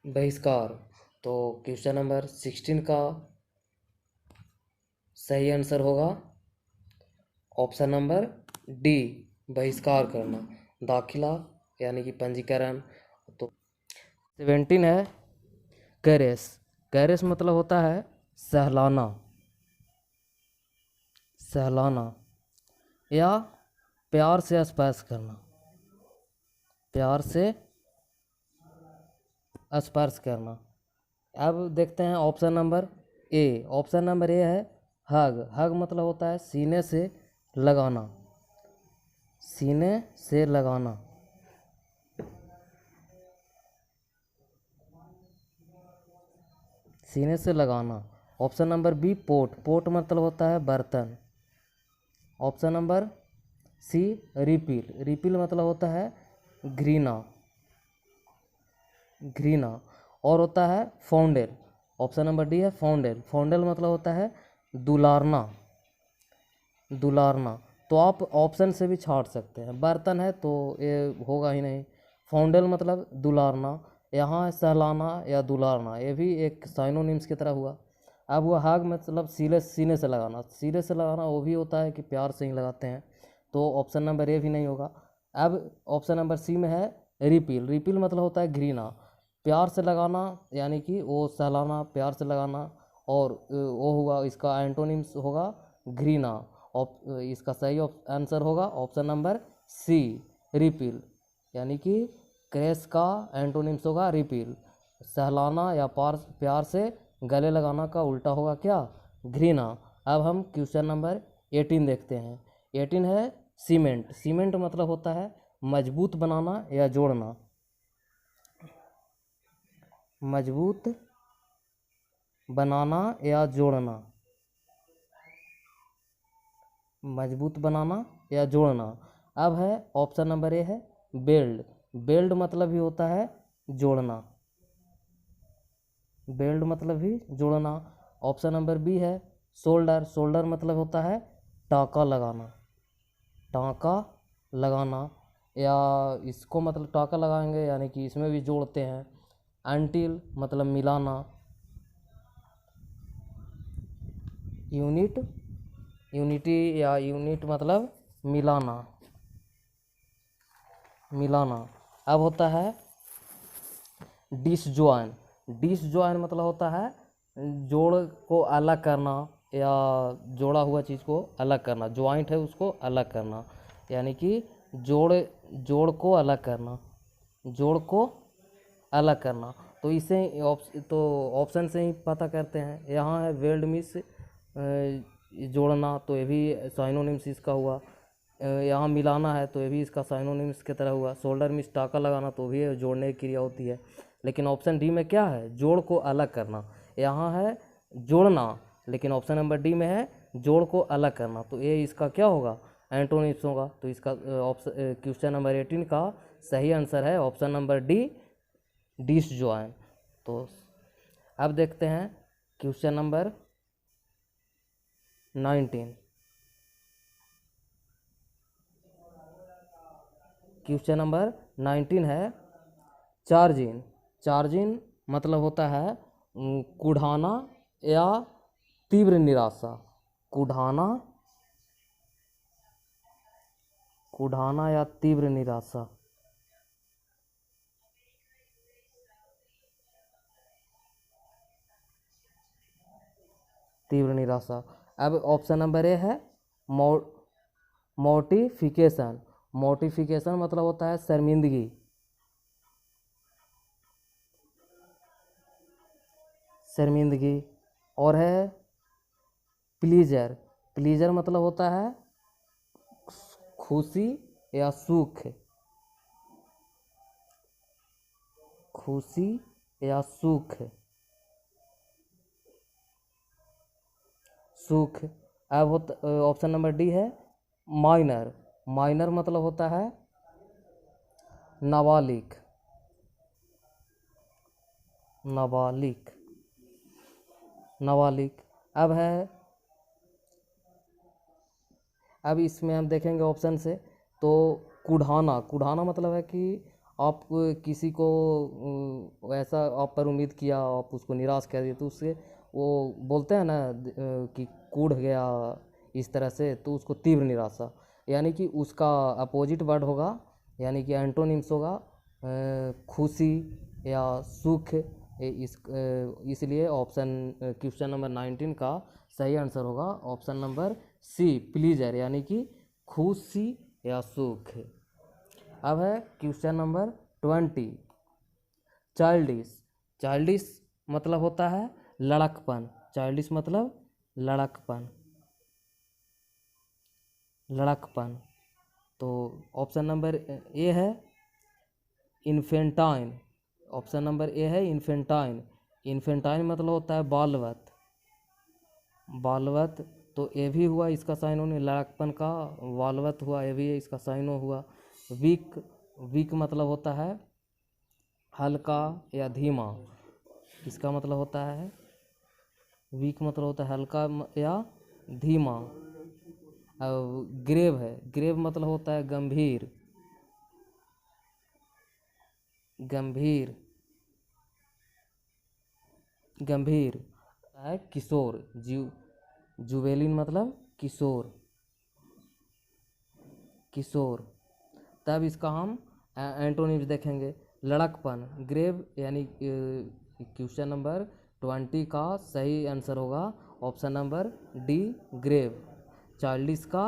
बहिष्कार। तो क्वेश्चन नंबर 16 का सही आंसर होगा ऑप्शन नंबर डी, बहिष्कार करना, दाखिला यानी कि पंजीकरण। तो 17 है कैरेस। कैरेस मतलब होता है सहलाना, सहलाना या प्यार से स्पर्श करना, प्यार से स्पर्श करना। अब देखते हैं option number A. Option number A है हग। हग मतलब होता है सीने से लगाना, सीने से लगाना। सीने से लगाना। Option number B pot. Pot मतलब होता है बर्तन। Option number C repeal. Repeal मतलब होता है घृणा, घृणा। और होता है फॉन्डेल। ऑप्शन नंबर डी है फॉन्डेल। फॉन्डेल मतलब होता है दुलारना, दुलारना। तो आप ऑप्शन से भी छाट सकते हैं। बर्तन है तो ये होगा ही नहीं। फॉन्डेल मतलब दुलारना, यहाँ है सहलाना या दुलारना, ये भी एक साइनोनिम्स की तरह हुआ। अब वो हाग मतलब सीने से लगाना। सीने से लगाना वो भी होता है कि प्यार से ही लगाते हैं, तो ऑप्शन नंबर ए भी नहीं होगा। अब ऑप्शन नंबर सी में है रिपील। रिपील मतलब होता है घृणा, प्यार से लगाना, यानी कि वो सहलाना, प्यार से लगाना। और वो हुआ, इसका एंटोनिम्स होगा घृणा। इसका सही आंसर होगा ऑप्शन नंबर सी, रिपील। यानी कि क्रैश का एंटोनिम्स होगा रिपील। सहलाना या प्यार से गले लगाना का उल्टा होगा क्या, घृणा। अब हम क्वेश्चन नंबर 18 देखते हैं। 18 है सीमेंट। सीमेंट मतलब होता है मजबूत बनाना या जोड़ना, मजबूत बनाना या जोड़ना, मजबूत बनाना या जोड़ना। अब है ऑप्शन नंबर ए है बेल्ड। बेल्ड मतलब ही होता है जोड़ना, बेल्ट मतलब भी जोड़ना। ऑप्शन नंबर बी है शोल्डर। शोल्डर मतलब होता है टाँका लगाना, टाँका लगाना। या इसको मतलब टाँका लगाएंगे यानी कि इसमें भी जोड़ते हैं। एंटिल मतलब मिलाना। यूनिट, यूनिटी या यूनिट मतलब मिलाना, मिलाना। अब होता है डिसजॉइन। डिसजॉइन मतलब होता है जोड़ को अलग करना या जोड़ा हुआ चीज़ को अलग करना। ज्वाइंट है उसको अलग करना, यानी कि जोड़ को अलग करना, जोड़ को अलग करना। तो इसे तो ऑप्शन से ही पता करते हैं। यहाँ है वेल्ड मिस जोड़ना, तो ये भी साइनोनिम्स इसका हुआ। यहाँ मिलाना है तो ये भी इसका साइनोनिम्स की तरह हुआ। शोल्डर में टाँका लगाना तो भी जोड़ने की क्रिया होती है। लेकिन ऑप्शन डी में क्या है, जोड़ को अलग करना। यहाँ है जोड़ना, लेकिन ऑप्शन नंबर डी में है जोड़ को अलग करना, तो ये इसका क्या होगा, एंटोनिम्स होगा। तो इसका ऑप्शन क्वेश्चन नंबर 18 का सही आंसर है ऑप्शन नंबर डी, डिसजॉइन। तो अब देखते हैं क्वेश्चन नंबर 19। क्वेश्चन नंबर 19 है चार्जिन। चार्जिन मतलब होता है कुढ़ाना या तीव्र निराशा, कुढ़ाना, कुढ़ाना या तीव्र निराशा, तीव्र निराशा। अब ऑप्शन नंबर ए है मोर्टिफिकेशन। मोर्टिफिकेशन मतलब होता है शर्मिंदगी, शर्मिंदगी। और है प्लीजर। प्लीजर मतलब होता है खुशी या सुख, खुशी या सुख, सुख। अब ऑप्शन नंबर डी है माइनर। माइनर मतलब होता है नाबालिग, नाबालिग, नाबालिग। अब इसमें हम देखेंगे ऑप्शन से, तो कुढ़ाना, कुढ़ाना मतलब है कि आप किसी को ऐसा आप पर उम्मीद किया, आप उसको निराश कर दिए, तो उससे वो बोलते हैं ना कि कूढ़ गया इस तरह से, तो उसको तीव्र निराशा, यानी कि उसका अपोजिट वर्ड होगा, यानी कि एंटोनिम्स होगा खुशी या सुख। इसलिए ऑप्शन क्वेश्चन नंबर 19 का सही आंसर होगा ऑप्शन नंबर सी, प्लीजर, यानी कि खुशी या सुख। अब है क्वेश्चन नंबर 20, चाइल्डिश। चाइल्डिश मतलब होता है लड़कपन, चाइल्डिश मतलब लड़कपन, लड़कपन। तो ऑप्शन नंबर ए है इन्फेंटाइन, ऑप्शन नंबर ए है इन्फेंटाइन। इन्फेंटाइन मतलब होता है बालवत, बालवत। तो ये भी हुआ इसका साइनो नहीं, लड़कपन का बालवत हुआ, ये भी इसका साइनो हुआ। वीक, वीक मतलब होता है हल्का या धीमा, इसका मतलब होता है वीक मतलब होता है हल्का या धीमा। अब ग्रेव है, ग्रेव मतलब होता है गंभीर, गंभीर, गंभीर है किशोर, जुवेलिन मतलब किशोर, किशोर। तब इसका हम एंटोनिम्स देखेंगे। लड़कपन, ग्रेव, यानी क्वेश्चन नंबर 20 का सही आंसर होगा option number D, grave. Childish का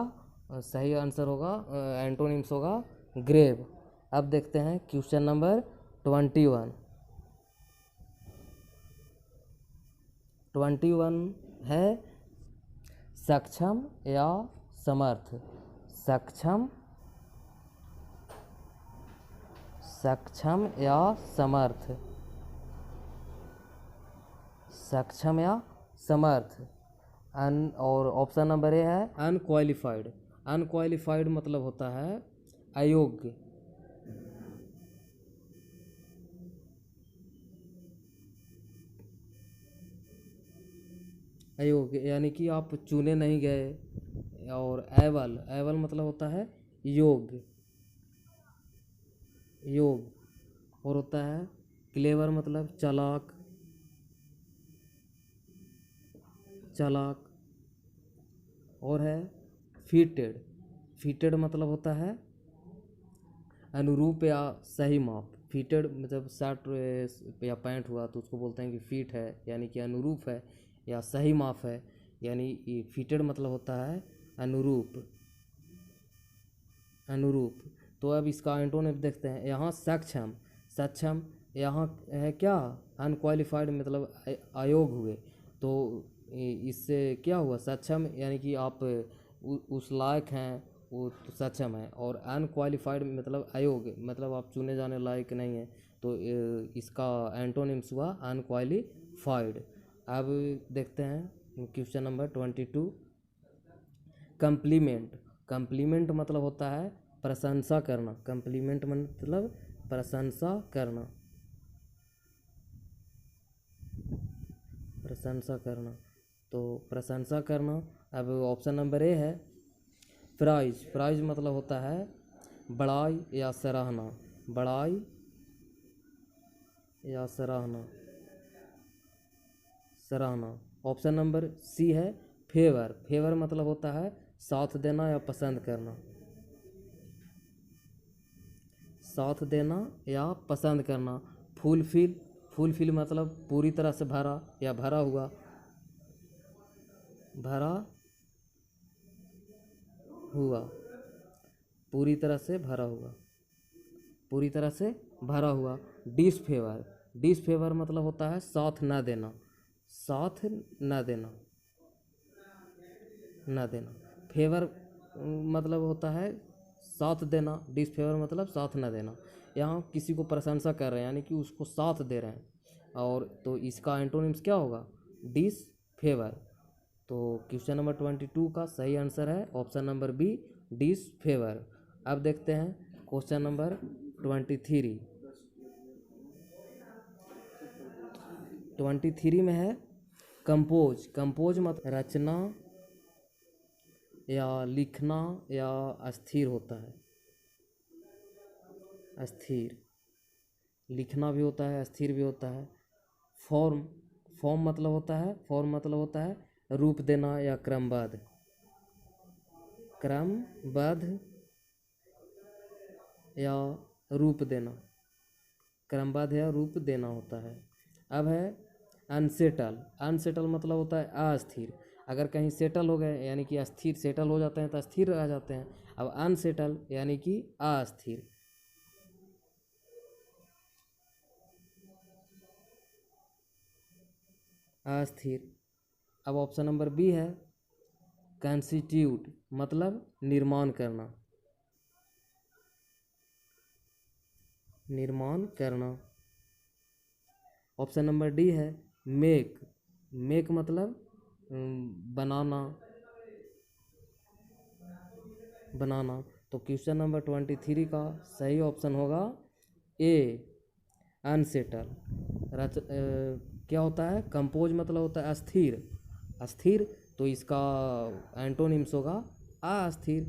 सही आंसर होगा, एंटोनिम्स होगा ग्रेव। अब देखते हैं क्वेश्चन नंबर 21। 21 है सक्षम या समर्थ, सक्षम, सक्षम या समर्थ, सक्षम या समर्थ। और ऑप्शन नंबर ए है अनक्वालिफाइड। अनक्वालिफाइड मतलब होता है अयोग्य, अयोग्य यानी कि आप चुने नहीं गए। और एवल, एवल मतलब होता है योग्य, योग। और होता है क्लेवर मतलब चालाक, चालाक। और है फिटेड, फिटेड मतलब होता है अनुरूप या सही माप। फिटेड मतलब शर्ट या पैंट हुआ तो उसको बोलते हैं कि फिट है, यानी कि अनुरूप है या सही माप है, यानी फिटेड मतलब होता है अनुरूप, अनुरूप। तो अब इसका एंटोनिम देखते हैं। यहाँ सक्षम, सक्षम यहाँ है क्या अनक्वालिफाइड मतलब अयोग्य हुए, तो इससे क्या हुआ सक्षम, यानी कि आप उस लायक हैं, वो तो सक्षम है। और अनक्वालिफाइड मतलब अयोग्य, मतलब आप चुने जाने लायक नहीं हैं, तो इसका एंटोनिम्स हुआ अनक्वालिफाइड। अब देखते हैं क्वेश्चन नंबर 22, कम्प्लीमेंट। कम्प्लीमेंट मतलब होता है प्रशंसा करना, कम्प्लीमेंट मतलब प्रशंसा करना, प्रशंसा करना। तो प्रशंसा करना। अब ऑप्शन नंबर ए है प्राइज। प्राइज मतलब होता है बड़ाई या सराहना, बड़ाई या सराहना, सराहना। ऑप्शन नंबर सी है फेवर। फेवर मतलब होता है साथ देना या पसंद करना, साथ देना या पसंद करना। फुलफिल, फुलफिल मतलब पूरी तरह से भरा या भरा हुआ, भरा हुआ, पूरी तरह से भरा हुआ, पूरी तरह से भरा हुआ। डिसफेवर, डिसफेवर मतलब होता है साथ ना देना, साथ ना देना, ना देना। फेवर मतलब होता है साथ देना, डिसफेवर मतलब साथ ना देना। यहाँ किसी को प्रशंसा कर रहे हैं यानी कि उसको साथ दे रहे हैं, और तो इसका एंटोनिम्स क्या होगा डिसफेवर। तो क्वेश्चन नंबर 22 का सही आंसर है ऑप्शन नंबर बी, डिसफेवर। अब देखते हैं क्वेश्चन नंबर 23। 23 में है कंपोज। कंपोज मत रचना या लिखना या अस्थिर होता है। अस्थिर लिखना भी होता है, अस्थिर भी होता है। फॉर्म फॉर्म मतलब होता है, फॉर्म मतलब होता है रूप देना या क्रमबद्ध। क्रमबद्ध या रूप देना, क्रमबद्ध या रूप देना होता है। अब है अनसेटल। अनसेटल मतलब होता है अस्थिर। अगर कहीं सेटल हो गए यानी कि अस्थिर, सेटल हो जाते हैं तो स्थिर रह जाते हैं। अब अनसेटल यानी कि अस्थिर। अस्थिर। अब ऑप्शन नंबर बी है कंस्टिट्यूट, मतलब निर्माण करना। निर्माण करना। ऑप्शन नंबर डी है मेक। मेक मतलब बनाना। बनाना। तो क्वेश्चन नंबर 23 का सही ऑप्शन होगा ए अनसेटल। क्या होता है? कंपोज मतलब होता है अस्थिर। अस्थिर, तो इसका एंटोनिम्स होगा अस्थिर।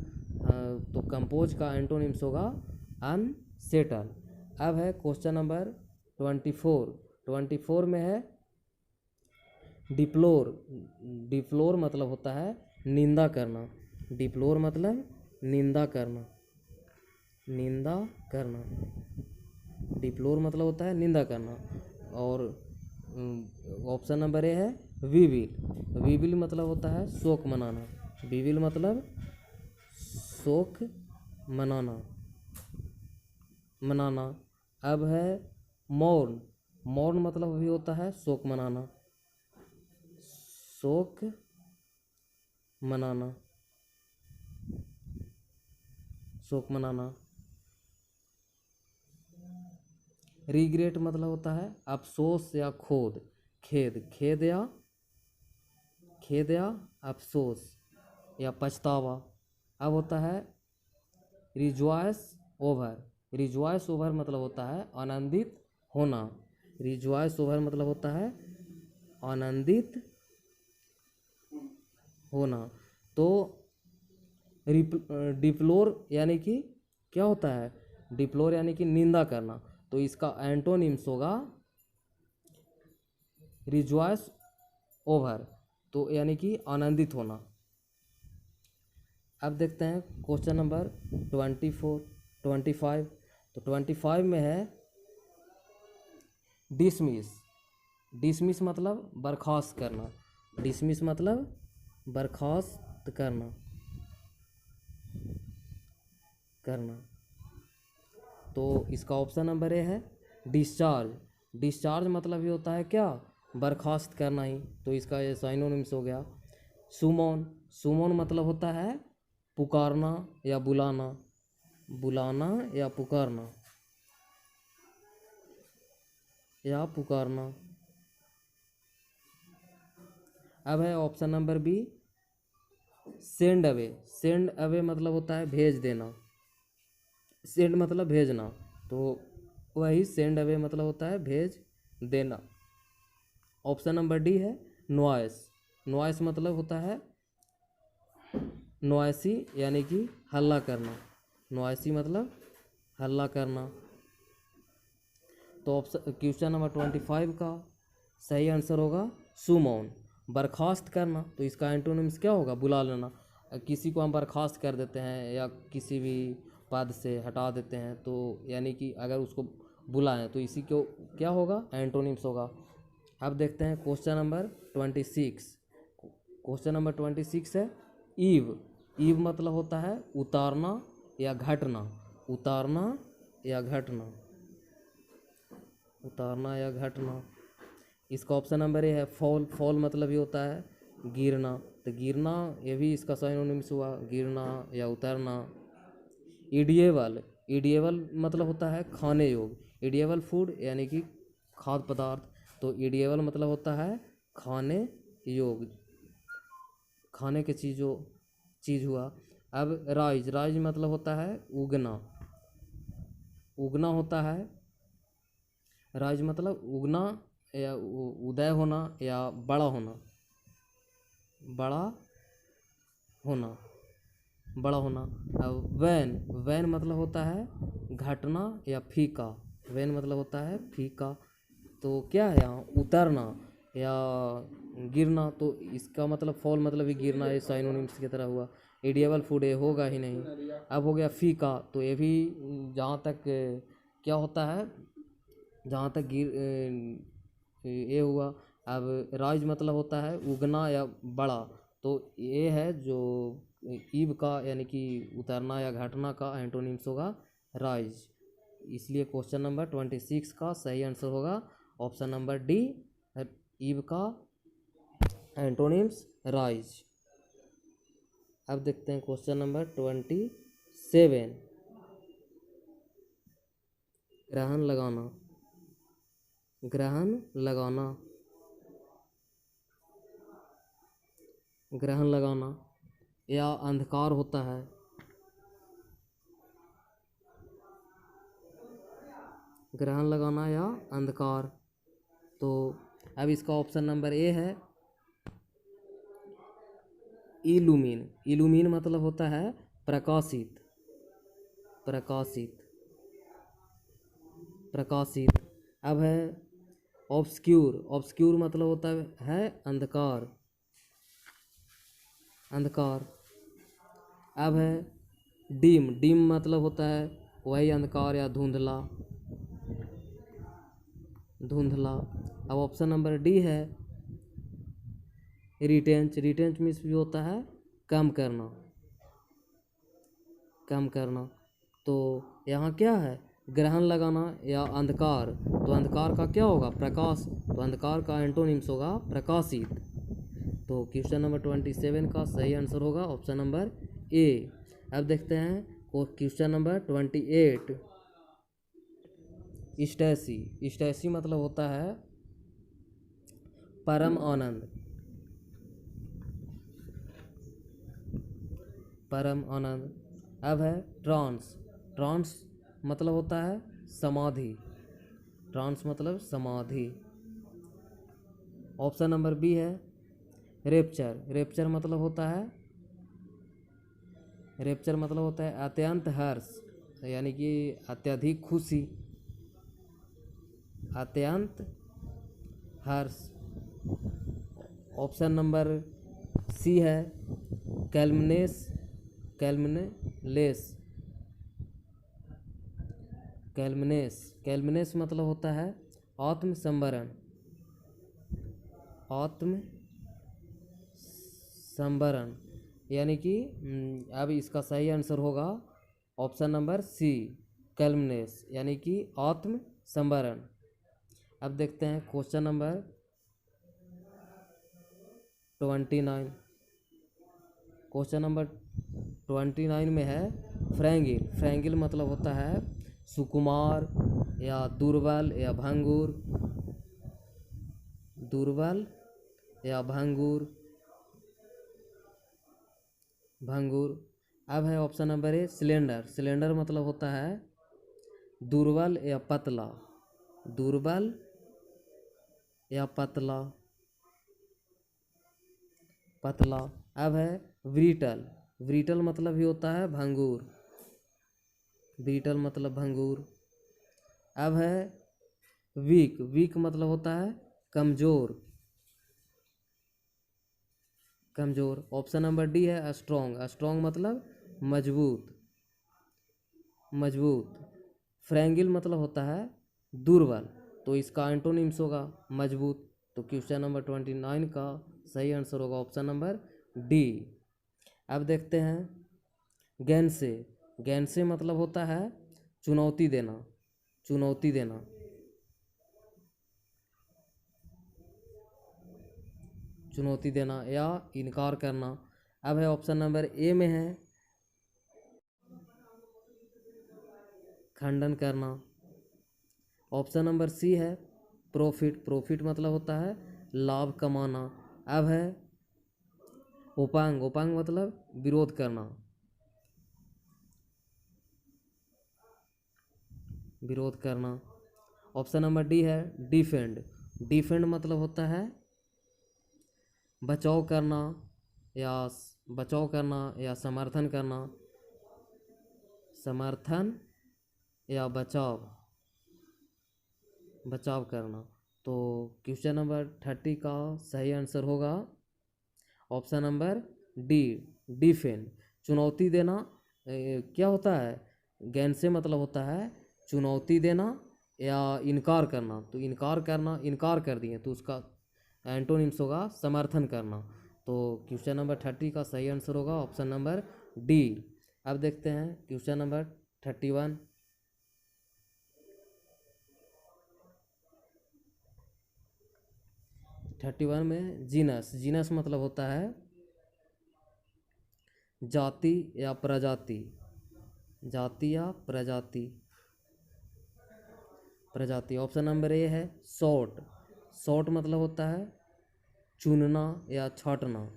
तो कंपोज का एंटोनिम्स होगा अनसेटल। अब है क्वेश्चन नंबर 24। 24 में है डिप्लोर। डिप्लोर मतलब होता है निंदा करना। डिप्लोर मतलब निंदा करना। निंदा करना। डिप्लोर मतलब होता है निंदा करना। और ऑप्शन नंबर ए है वीविल। वीविल मतलब होता है शोक मनाना। वीविल मतलब शोक मनाना। मनाना। अब है मौन। मौन मतलब भी होता है शोक मनाना। शोक मनाना। शोक मनाना। रिग्रेट मतलब होता है अफसोस या खोद खेद। खेद या अफसोस या पछतावा। अब होता है रिजॉयस ओवर। रिजॉयस ओवर मतलब होता है आनंदित होना। रिजॉयस ओवर मतलब होता है आनंदित होना। तो डिप्लोर यानी कि क्या होता है? डिप्लोर यानी कि निंदा करना। तो इसका एंटोनिम्स होगा रिजॉयस ओवर, तो यानी कि आनंदित होना। अब देखते हैं क्वेश्चन नंबर 25। तो 25 में है डिसमिस। डिसमिस मतलब बर्खास्त करना। डिसमिस मतलब बर्खास्त करना। तो इसका ऑप्शन नंबर ए है डिस्चार्ज। डिस्चार्ज मतलब ये होता है क्या? बर्खास्त करना ही। तो इसका ये साइनोनिम्स हो गया। सुमोन। सुमोन मतलब होता है पुकारना या बुलाना। बुलाना या पुकारना। या पुकारना। अब है option number be send away. Send away मतलब होता है भेज देना। सेंड मतलब भेजना, तो वही सेंड अवे मतलब होता है भेज देना। ऑप्शन नंबर डी है नॉइस। नॉइस मतलब होता है नॉइसी यानी कि हल्ला करना। नॉइसी मतलब हल्ला करना। तो ऑप्शन क्वेश्चन नंबर 25 का सही आंसर होगा सुमोन। बर्खास्त करना, तो इसका एंटोनिम्स क्या होगा? बुला लेना। किसी को हम बर्खास्त कर देते हैं या किसी भी पद से हटा देते हैं, तो यानी कि अगर उसको बुलाएं तो इसी को क्या होगा? एंटोनिम्स होगा। अब देखते हैं क्वेश्चन नंबर 26। क्वेश्चन नंबर 26 है ईव। ईव मतलब होता है उतारना या घटना। उतारना या घटना। उतारना या घटना। इसका ऑप्शन नंबर ए है फॉल। फॉल मतलब ये होता है गिरना। तो गिरना ये भी इसका सिनोनिम्स हुआ, गिरना या उतरना। ईडिएबल। ईडिएबल मतलब होता है खाने योग्य। ईडिएबल फूड यानी कि खाद्य पदार्थ। तो ईडिएबल मतलब होता है खाने योग्य, खाने के चीज़ हुआ। अब राइज। राइज मतलब होता है उगना। उगना होता है। राइज मतलब उगना या उदय होना या बड़ा होना, बड़ा होना, बड़ा होना। अब वैन, वैन मतलब होता है घटना या फीका, वैन मतलब होता है फीका। तो क्या है यहाँ, उतरना या गिरना, तो इसका मतलब फॉल मतलब ही गिरना, ये साइनोनिम्स की तरह हुआ। एडिएबल फूड ये होगा ही नहीं। अब हो गया फीका, तो ये भी जहाँ तक क्या होता है, जहाँ तक ये हुआ। अब राइज मतलब होता है उगना या बड़ा, तो ये है जो ईब का यानी कि उतरना या घटना का एंटोनिम्स होगा राइज। इसलिए क्वेश्चन नंबर 26 का सही आंसर होगा ऑप्शन नंबर डी, ईब का एंटोनिम्स राइज। अब देखते हैं क्वेश्चन नंबर 27, ग्रहण लगाना, ग्रहण लगाना, ग्रहण लगाना या अंधकार होता है, ग्रहण लगाना या अंधकार। तो अब इसका ऑप्शन नंबर ए है इल्यूमिन। इल्यूमिन मतलब होता है प्रकाशित, प्रकाशित, प्रकाशित। अब है ऑब्सक्यूर, ऑब्सक्यूर मतलब होता है अंधकार, अंधकार। अब है डिम, डिम मतलब होता है वही अंधकार या धुंधला, धुंधला। अब ऑप्शन नंबर डी है रिटेंच, रिटेंच मीन्स भी होता है कम करना, कम करना। तो यहाँ क्या है, ग्रहण लगाना या अंधकार, तो अंधकार का क्या होगा, प्रकाश, तो अंधकार का एंटोनिम्स होगा प्रकाशित। तो क्वेश्चन नंबर 27 का सही आंसर होगा ऑप्शन नंबर ए। अब देखते हैं क्वेश्चन नंबर 28, स्टैसी। स्टैसी मतलब होता है परम आनंद, परम आनंद। अब है ट्रांस, ट्रांस मतलब होता है समाधि, ट्रांस मतलब समाधि। ऑप्शन नंबर बी है रेप्चर, रेप्चर मतलब होता है, रेप्चर मतलब होता है अत्यंत हर्ष, यानी कि अत्यधिक खुशी, अत्यंत हर्ष। ऑप्शन नंबर सी है कैल्मनेस, कैल्मनेस, कैल्मनेस, कैल्मनेस मतलब होता है आत्मसंवरण, आत्म संवरण। यानी कि अब इसका सही आंसर होगा ऑप्शन नंबर सी कैल्मनेस, यानी कि आत्म संवरण। अब देखते हैं क्वेश्चन नंबर 29, क्वेश्चन नंबर 29 में है फ्रैंगिल। फ्रैंगिल मतलब होता है सुकुमार या दुर्बल या भंगुर, दुर्बल या भंगुर, भंगुर। अब है option number a cylinder, cylinder मतलब होता है दुर्बल या पतला, दुर्बल या पतला, पतला। अब है ब्रीटल, ब्रीटल मतलब ही होता है भंगुर, ब्रीटल मतलब भंगुर। अब है वीक, वीक मतलब होता है कमजोर, कमजोर। ऑप्शन नंबर डी है स्ट्रॉन्ग, स्ट्रॉन्ग मतलब मजबूत, मजबूत। फ्रैंगिल मतलब होता है दुर्बल, तो इसका एंटोनिम्स होगा मजबूत। तो क्वेश्चन नंबर 29 का सही आंसर होगा ऑप्शन नंबर डी। अब देखते हैं गैंसे, गैंसे मतलब होता है चुनौती देना, चुनौती देना, चुनौती देना या इनकार करना। अब है ऑप्शन नंबर ए में है खंडन करना। ऑप्शन नंबर सी है प्रॉफिट, प्रॉफिट मतलब होता है लाभ कमाना। अब है उपांग, उपांग मतलब विरोध करना, विरोध करना। ऑप्शन नंबर डी है डिफेंड, डिफेंड मतलब होता है बचाव करना या समर्थन करना, समर्थन या बचाव करना। तो क्वेश्चन नंबर 30 का सही आंसर होगा ऑप्शन नंबर डी, डिफेंड। चुनौती देना क्या होता है? गैन से मतलब होता है चुनौती देना या इनकार करना। तो इनकार कर दिए तो उसका एंटोनिम्स होगा समर्थन करना। तो क्वेश्चन नंबर 30 का सही आंसर होगा ऑप्शन नंबर डी। अब देखते हैं क्वेश्चन नंबर 31। में जीनस मतलब होता है जाति या प्रजाति, ऑप्शन नंबर ए है सॉर्ट मतलब होता है चुनना या छांटना,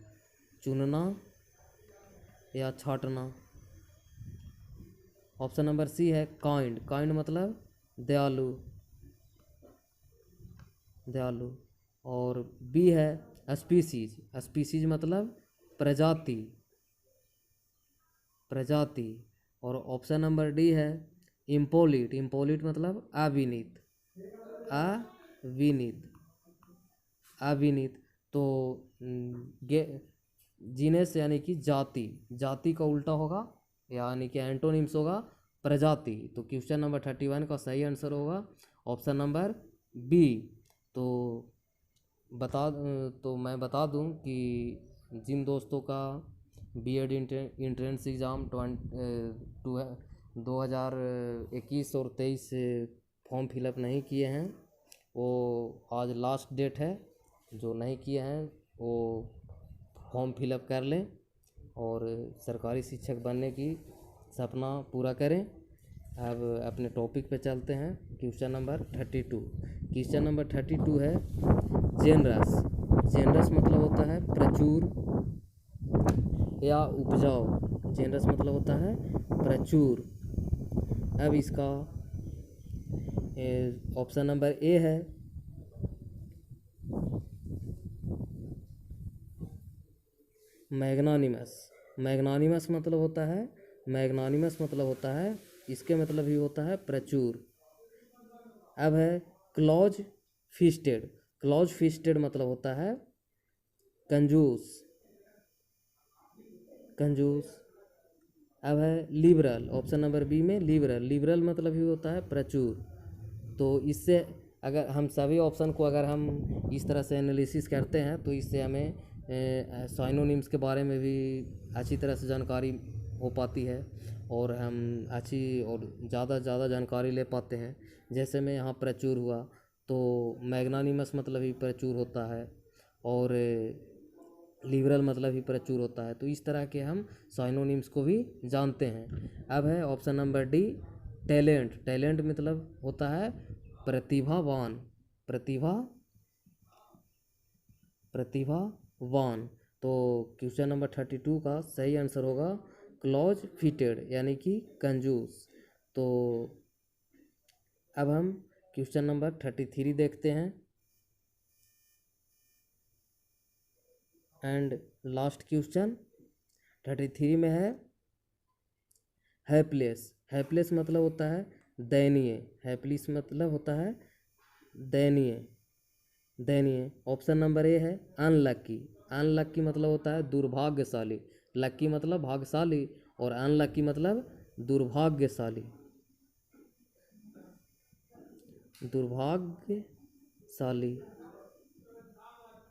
ऑप्शन नंबर सी है काइंड मतलब दयालु, और बी है स्पीसीज मतलब प्रजाति, और ऑप्शन नंबर डी है इम्पोलिट मतलब अविनीत। तो जीनस यानी कि जाति का उल्टा होगा यानी कि एंटोनिम्स होगा प्रजाति। तो क्वेश्चन नंबर 31 का सही आंसर होगा ऑप्शन नंबर बी। तो मैं बता दूं कि जिन दोस्तों का बीएड इंट्रेंस एग्ज़ाम 2021 और 23 से फॉर्म फिलअप नहीं किए हैं वो आज लास्ट डेट है। जो नहीं किए हैं वो फॉर्म फिलअप कर लें और सरकारी शिक्षक बनने की सपना पूरा करें। अब अपने टॉपिक पे चलते हैं। क्वेश्चन नंबर 32 है जेनरस मतलब होता है प्रचुर या उपजाऊ। जेनरस मतलब होता है प्रचुर। अब इसका ऑप्शन नंबर ए है मैग्नानिमस मतलब होता है इसके मतलब ही होता है प्रचुर। अब है क्लोज फिस्टेड मतलब होता है कंजूस। अब है लिबरल, ऑप्शन नंबर बी में लिबरल मतलब ही होता है प्रचुर। तो इससे अगर हम सभी ऑप्शन को अगर हम इस तरह से एनालिसिस करते हैं तो इससे हमें साइनोनिम्स के बारे में भी अच्छी तरह से जानकारी हो पाती है और हम अच्छी और ज़्यादा जानकारी ले पाते हैं। जैसे में यहाँ प्रचुर हुआ तो मैग्नानिमस मतलब ही प्रचुर होता है और लिबरल मतलब ही प्रचुर होता है। तो इस तरह के हम साइनोनिम्स को भी जानते हैं। अब है ऑप्शन नंबर डी टैलेंट मतलब होता है प्रतिभावान। तो क्वेश्चन नंबर 32 का सही आंसर होगा क्लोज फिटेड यानी कि कंजूस। तो अब हम क्वेश्चन नंबर 33 देखते हैं एंड लास्ट क्वेश्चन 33 में है हैप्लेस मतलब होता है दयनीय। ऑप्शन नंबर ए है अनलक्की मतलब होता है दुर्भाग्यशाली। लक्की मतलब भाग्यशाली और अनलक्की मतलब दुर्भाग्यशाली।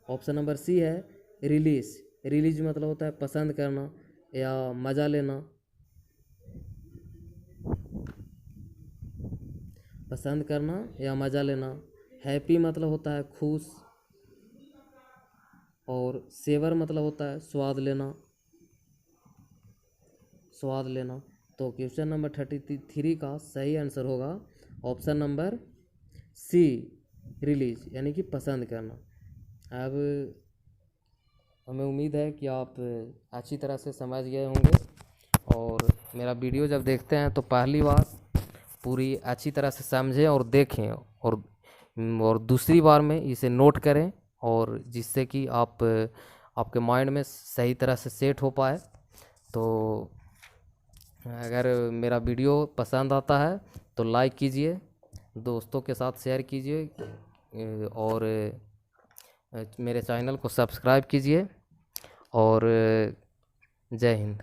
ऑप्शन नंबर सी है रिलीज मतलब होता है पसंद करना या मजा लेना। हैप्पी मतलब होता है खुश और सेवर मतलब होता है स्वाद लेना। तो क्वेश्चन नंबर 33 का सही आंसर होगा ऑप्शन नंबर सी रिलीज यानी कि पसंद करना। अब हमें उम्मीद है कि आप अच्छी तरह से समझ गए होंगे और मेरा वीडियो जब देखते हैं तो पहली बार पूरी अच्छी तरह से समझें और देखें और और दूसरी बार में इसे नोट करें, और जिससे कि आपके माइंड में सही तरह से सेट हो पाए। तो अगर मेरा वीडियो पसंद आता है तो लाइक कीजिए, दोस्तों के साथ शेयर कीजिए, और मेरे चैनल को सब्सक्राइब कीजिए। और जय हिंद।